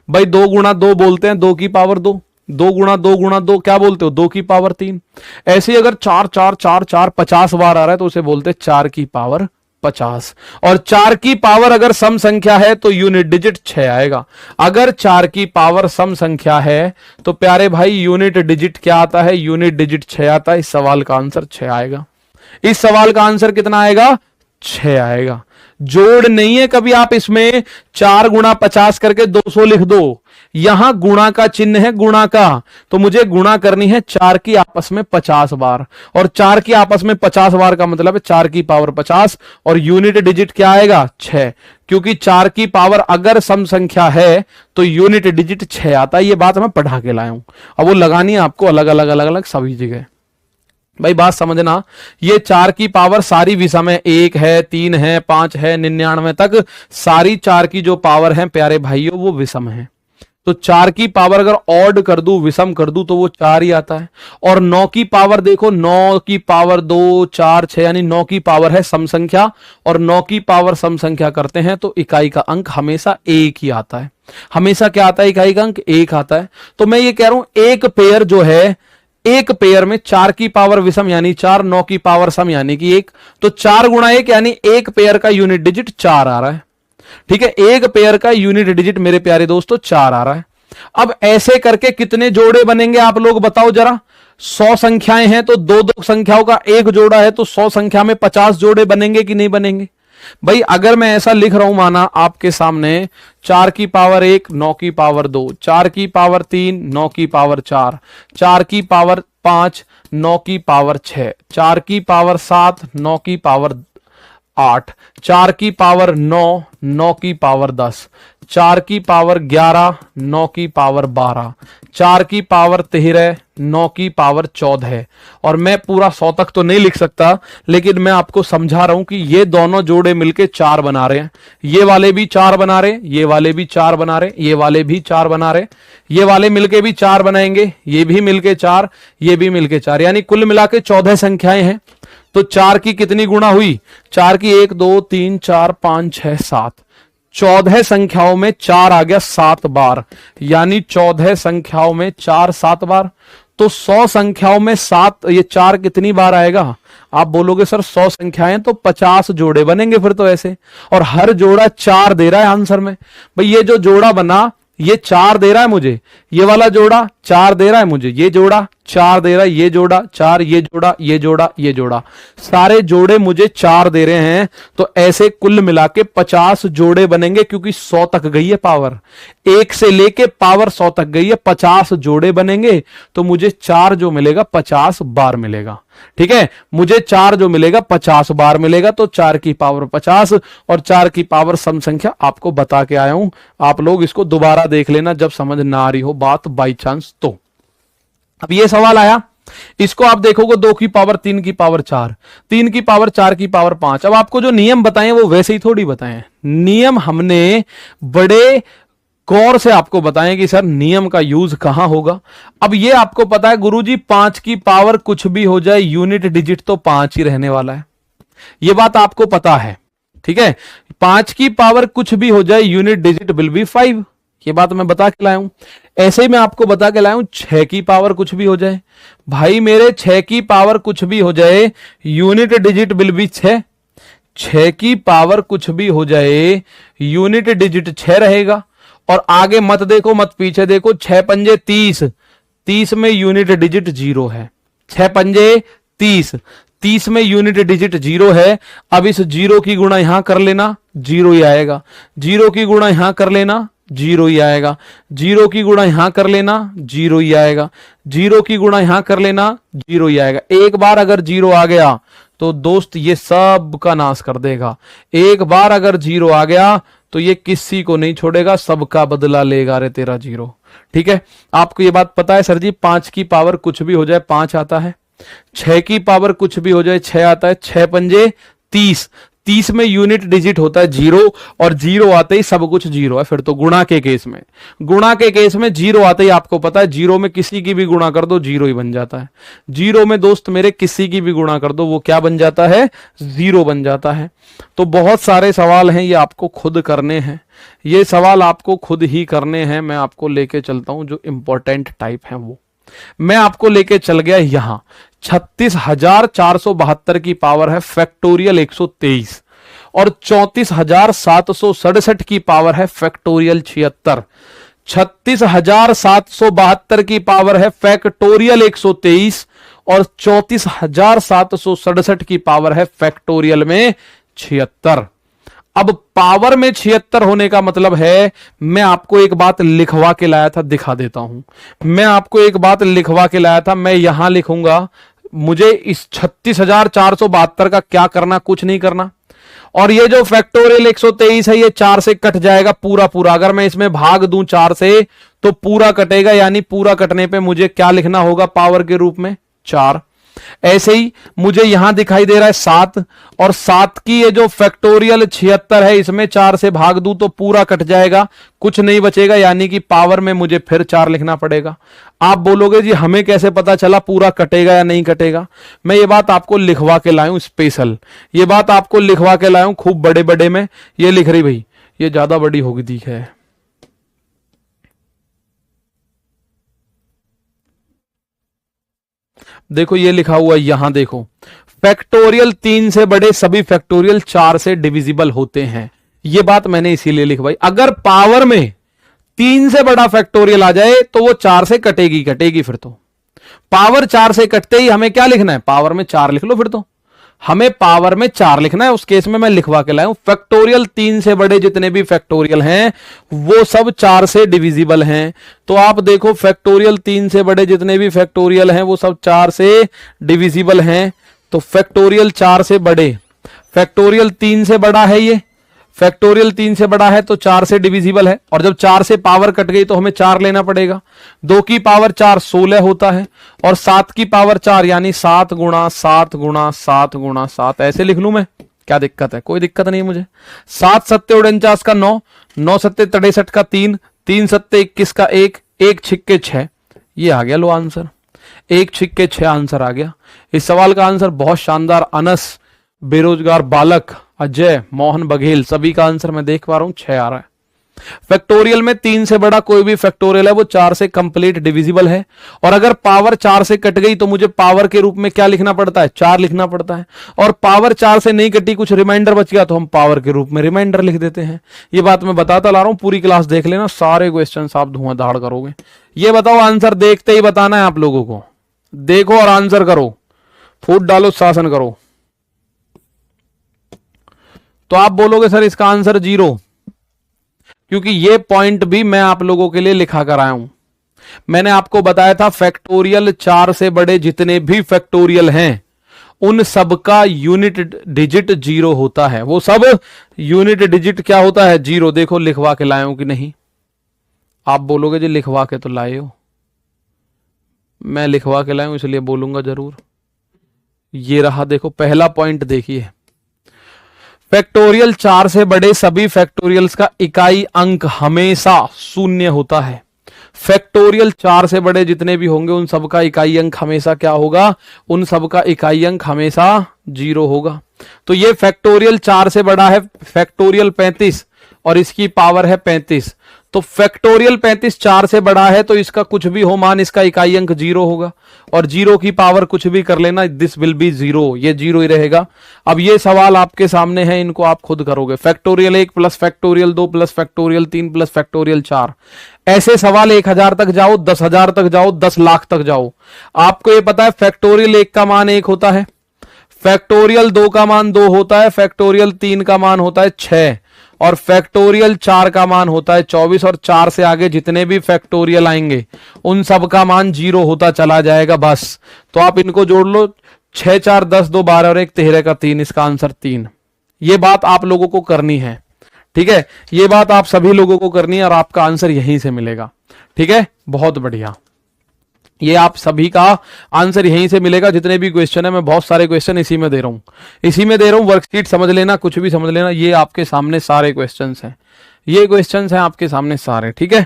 भाई 2 गुणा 2 बोलते हैं, 2 की पावर 2, 2 गुणा 2 गुणा 2 क्या बोलते हो, 2 की पावर 3। ऐसे ही अगर 4 4 4 4 50 बार आ रहा है तो उसे बोलते हैं 4 की पावर 50। और 4 की पावर अगर सम संख्या है तो यूनिट डिजिट 6 आएगा। अगर 4 की पावर सम संख्या है तो प्यारे भाई यूनिट डिजिट क्या आता है, यूनिट डिजिट 6 आता है। इस सवाल का आंसर 6 आएगा। इस सवाल का आंसर कितना आएगा, 6 आएगा। जोड़ नहीं है कभी आप इसमें 4 गुणा 50 करके 200 लिख दो, यहां गुणा का चिन्ह है, गुणा का, तो मुझे गुणा करनी है 4 की आपस में 50 बार, और 4 की आपस में 50 बार का मतलब है 4 की पावर 50, और यूनिट डिजिट क्या आएगा 6, क्योंकि 4 की पावर अगर सम संख्या है तो यूनिट डिजिट 6 आता है। ये बात मैं पढ़ा के लाया हूं, अब वो लगानी है आपको अलग अलग अलग अलग सभी जगह। भाई बात समझना, ये 4 की पावर सारी विषम है, 1 है 3 है 5 है 99 तक सारी 4 की जो पावर है प्यारे भाइयों वो विषम है। तो 4 की पावर अगर ऑड कर दूं, विषम कर दूं तो वो 4 ही आता है। और 9 की पावर देखो, 9 की पावर 2 4 6 यानी 9 की पावर है सम संख्या, और 9 की पावर सम संख्या करते हैं तो इकाई का अंक हमेशा 1 ही आता है। हमेशा क्या आता है, इकाई का अंक 1 आता है। तो मैं ये कह रहा हूं एक पेयर जो है, एक पेयर में 4 की पावर विषम यानी 4, 9 की पावर सम यानी कि 1, तो 4 गुणा 1 यानी एक पेयर का यूनिट डिजिट 4 आ रहा है। ठीक है, एक पेयर का यूनिट डिजिट मेरे प्यारे दोस्तों 4 आ रहा है। अब ऐसे करके कितने जोड़े बनेंगे आप लोग बताओ जरा। 100 संख्याएं हैं तो 2-2 संख्याओं का एक जोड़ा है, तो 100 संख्या में 50 जोड़े बनेंगे कि नहीं बनेंगे। भाई अगर मैं ऐसा लिख रहा हूं, माना आपके सामने 4 की पावर 1 9 की पावर 2, 4 की पावर 3 9 की पावर 4, 4 की पावर 5 9 की पावर 6, 4 की पावर 7 9 की पावर 8, 4 की पावर 9 9 की पावर 10, 4 की पावर 11 9 की पावर 12, 4 की पावर 13 9 की पावर 14। और मैं पूरा 100 तक तो नहीं लिख सकता, लेकिन मैं आपको समझा रहा हूं कि ये दोनों जोड़े मिलके 4 बना रहे हैं, ये वाले भी 4 बना रहे, ये वाले भी 4 बना रहे, ये वाले भी 4 बना रहे, ये वाले मिलके भी 4 बनाएंगे, ये भी मिलके 4, ये भी मिलके 4, यानी कुल मिला के 14 संख्याएं हैं। तो 4 की कितनी गुणा हुई, 4 की 1 2 3 4 5 6 7, 14 संख्याओं में 4 आ गया 7 बार, यानी 14 संख्याओं में 4 7 बार। तो 100 संख्याओं में 7 ये 4 कितनी बार आएगा। आप बोलोगे सर 100 संख्याएं तो 50 जोड़े बनेंगे फिर तो ऐसे, और हर जोड़ा 4 दे रहा है आंसर में। भाई ये जो जोड़ा बना ये 4 दे रहा है मुझे, ये वाला जोड़ा 4 दे रहा है मुझे, ये जोड़ा 4 दे रहा है, ये जोड़ा 4, ये जोड़ा, ये जोड़ा, ये जोड़ा, सारे जोड़े मुझे 4 दे रहे हैं। तो ऐसे कुल मिला के 50 जोड़े बनेंगे, क्योंकि 100 तक गई है पावर, 1 से लेके पावर 100 तक गई है, 50 जोड़े बनेंगे। तो मुझे 4 जो मिलेगा 50 बार मिलेगा। ठीक है, मुझे 4 जो मिलेगा 50 बार मिलेगा। तो 4 की पावर 50 और 4 की पावर सम संख्या आपको बता के आया हूं। आप लोग इसको दोबारा देख लेना जब समझ ना आ रही हो बात बाई चांस तो। अब ये सवाल आया, इसको आप देखोगे 2 की पावर 3 की पावर 4, 3 की पावर 4 की पावर 5। अब आपको जो नियम बताए वो वैसे ही थोड़ी बताए, नियम हमने बड़े गौर से आपको बताएं कि सर नियम का यूज कहां होगा। अब ये आपको पता है गुरुजी 5 की पावर कुछ भी हो जाए, यूनिट डिजिट तो 5 ही रहने वाला है, ये बात आपको पता है। ठीक है, 5 की पावर कुछ भी हो जाए, यूनिट डिजिट विल बी 5, ये बात मैं बता के लाया हूं। ऐसे ही मैं आपको बता के लाया हूं 6 की पावर कुछ भी हो जाए, भाई मेरे 6 की पावर कुछ भी हो जाए, यूनिट डिजिट विल बी 6, 6 की पावर कुछ भी हो जाए, यूनिट डिजिट 6 रहेगा। और आगे मत देखो मत पीछे देखो, 6 पंजे 30, 30 में यूनिट डिजिट 0 है, 6 पंजे 30, 30 में यूनिट डिजिट 0 है। अब इस 0 की गुणा यहां कर लेना, 0 ही आएगा, 0 की गुणा यहां कर लेना, 0 ही आएगा, 0 की गुणा यहां कर लेना, 0 ही आएगा, 0 की गुणा यहां कर लेना, 0 ही आएगा। एक बार अगर 0 आ गया तो दोस्त ये सब का नाश कर देगा, एक बार अगर 0 आ गया तो ये किसी को नहीं छोड़ेगा, सबका बदला लेगा रे तेरा 0। ठीक है, आपको ये बात पता है सर जी 5 की पावर कुछ भी हो जाए 5 आता है, 6 की पावर कुछ भी हो जाए 6 आता है, 6 पंजे 30, 30 में यूनिट डिजिट होता है 0 और 0 आते ही सब कुछ 0 है। फिर तो गुणा के केस में, गुणा के केस में 0 आते ही आपको पता है 0 में किसी की भी गुणा कर दो 0 ही बन जाता है, 0 में दोस्त मेरे किसी की भी गुणा कर दो वो क्या बन जाता है, 0 बन जाता है। तो बहुत सारे सवाल हैं, ये आपको खुद करने हैं, ये सवाल आपको खुद ही करने हैं। मैं आपको लेके चलता हूं जो इंपॉर्टेंट टाइप है वो मैं आपको लेके चल गया यहां। 36,472 की पावर है फैक्टोरियल 123 और 34,767 की पावर है फैक्टोरियल 76। 36,772 की पावर है फैक्टोरियल 123 और 34,767 की पावर है फैक्टोरियल में 76। अब पावर में 76 होने का मतलब है, मैं आपको एक बात लिखवा के लाया था, दिखा देता हूं। मैं आपको एक बात लिखवा के लाया था, मैं यहां लिखूंगा, मुझे इस 36,472 का क्या करना, कुछ नहीं करना। और ये जो फैक्टोरियल 123 है ये 4 से कट जाएगा पूरा पूरा, अगर मैं इसमें भाग दूं 4 से तो पूरा कटेगा, यानी पूरा कटने पे मुझे क्या लिखना होगा पावर के रूप में 4। ऐसे ही मुझे यहां दिखाई दे रहा है 7 और 7 की ये जो फैक्टोरियल 76 है इसमें 4 से भाग दूं तो पूरा कट जाएगा, कुछ नहीं बचेगा, यानी कि पावर में मुझे फिर 4 लिखना पड़ेगा। आप बोलोगे जी हमें कैसे पता चला पूरा कटेगा या नहीं कटेगा, मैं ये बात आपको लिखवा के लाया हूं स्पेशल, ये बात आपको लिखवा के लाया हूं खूब बड़े बड़े में, ये लिख रही भाई ये ज्यादा बड़ी होगी दी है। देखो ये लिखा हुआ यहां देखो, फैक्टोरियल 3 से बड़े सभी फैक्टोरियल 4 से डिविजिबल होते हैं, ये बात मैंने इसीलिए लिखवाई। अगर पावर में 3 से बड़ा फैक्टोरियल आ जाए तो वो 4 से कटेगी कटेगी, फिर तो पावर 4 से कटते ही हमें क्या लिखना है, पावर में 4 लिख लो, फिर तो हमें पावर में 4 लिखना है। उस केस में मैं लिखवा के लाया हूं फैक्टोरियल 3 से बड़े जितने भी फैक्टोरियल हैं वो सब 4 से डिविजिबल हैं। तो आप देखो फैक्टोरियल 3 से बड़े जितने भी फैक्टोरियल हैं वो सब 4 से डिविजिबल हैं। तो फैक्टोरियल 4 से बड़े, फैक्टोरियल 3 से बड़ा है, ये फैक्टोरियल 3 से बड़ा है तो 4 से डिविजिबल है, और जब 4 से पावर कट गई तो हमें 4 लेना पड़ेगा। 2 की पावर 4 16 होता है और 7 की पावर 4 यानी 7 गुणा 7 गुणा 7 गुणा 7, ऐसे लिख लूं मैं, क्या दिक्कत है, कोई दिक्कत नहीं मुझे। 7 सत्ते 49 का 9, 9 सत्ते 63 का 3, 3 सत्ते 21 का 1, 1 छिक्के 6, ये आ गया लो आंसर, 1 छिक्के 6 आंसर आ गया। इस सवाल का आंसर बहुत शानदार, अनस, बेरोजगार बालक, अजय, मोहन बघेल, सभी का आंसर मैं देख पा रहा हूं 6 आ रहा है। फैक्टोरियल में 3 से बड़ा कोई भी फैक्टोरियल है वो 4 से कंप्लीट डिविजिबल है, और अगर पावर 4 से कट गई तो मुझे पावर के रूप में क्या लिखना पड़ता है, 4 लिखना पड़ता है, और पावर 4 से नहीं कटी, कुछ रिमाइंडर बच गया तो हम पावर के रूप में रिमाइंडर लिख देते हैं। ये बात मैं बताता ला रहा हूं, पूरी क्लास देख लेना, सारे क्वेश्चन आप धुआंधार करोगे। ये बताओ आंसर देखते ही बताना है आप लोगों को, देखो और आंसर करो, फूट डालो, शासन करो। तो आप बोलोगे सर इसका आंसर 0, क्योंकि ये पॉइंट भी मैं आप लोगों के लिए लिखा कर आया हूं। मैंने आपको बताया था फैक्टोरियल 4 से बड़े जितने भी फैक्टोरियल हैं उन सबका यूनिट डिजिट 0 होता है। वो सब यूनिट डिजिट क्या होता है? 0। देखो लिखवा के लाए हो कि नहीं? आप बोलोगे जी लिखवा के तो लाए हो, मैं लिखवा के लाया हूं इसलिए बोलूंगा जरूर। ये रहा, देखो पहला पॉइंट देखिए, फैक्टोरियल 4 से बड़े सभी फैक्टोरियल्स का इकाई अंक हमेशा 0 होता है। फैक्टोरियल 4 से बड़े जितने भी होंगे उन सबका इकाई अंक हमेशा क्या होगा? उन सबका इकाई अंक हमेशा 0 होगा। तो ये फैक्टोरियल 4 से बड़ा है फैक्टोरियल 35 और इसकी पावर है 35। तो फैक्टोरियल 35 4 से बड़ा है तो इसका कुछ भी हो मान, इसका इकाई अंक 0 होगा। और 0 की पावर कुछ भी कर लेना, दिस विल बी 0, ये 0 ही रहेगा। अब ये सवाल आपके सामने है, इनको आप खुद करोगे। Factorial 1 plus factorial 2 plus factorial 3 plus factorial 4, ऐसे सवाल 1000 तक जाओ, 10,000 तक जाओ, 10 लाख तक जाओ। आपको ये पता है फैक्टोरियल 1 का मान 1 होता है, फैक्टोरियल 2 का मान 2 होता है, फैक्टोरियल 3 का मान होता है 6 और फैक्टोरियल 4 का मान होता है 24। और 4 से आगे जितने भी फैक्टोरियल आएंगे उन सब का मान 0 होता चला जाएगा बस। तो आप इनको जोड़ लो, 6 4 10 2 12 और 1 13 का 3, इसका आंसर 3। ये बात आप लोगों को करनी है, ठीक है? ये बात आप सभी लोगों को करनी है और आपका आंसर यहीं से मिलेगा, ठीक है? बहुत बढ़िया, ये आप सभी का आंसर यहीं से मिलेगा। जितने भी क्वेश्चन है, मैं बहुत सारे क्वेश्चन इसी में दे रहा हूं, वर्कशीट समझ लेना, कुछ भी समझ लेना, ये आपके सामने सारे क्वेश्चंस हैं, ये क्वेश्चंस हैं आपके सामने सारे, ठीक है?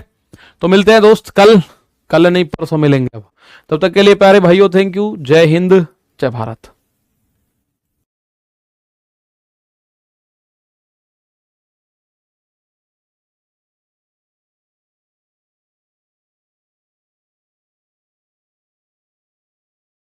तो मिलते हैं दोस्त कल नहीं परसों मिलेंगे। अब तब तक के लिए प्यारे भाइयों, थैंक यू, जय हिंद, जय भारत।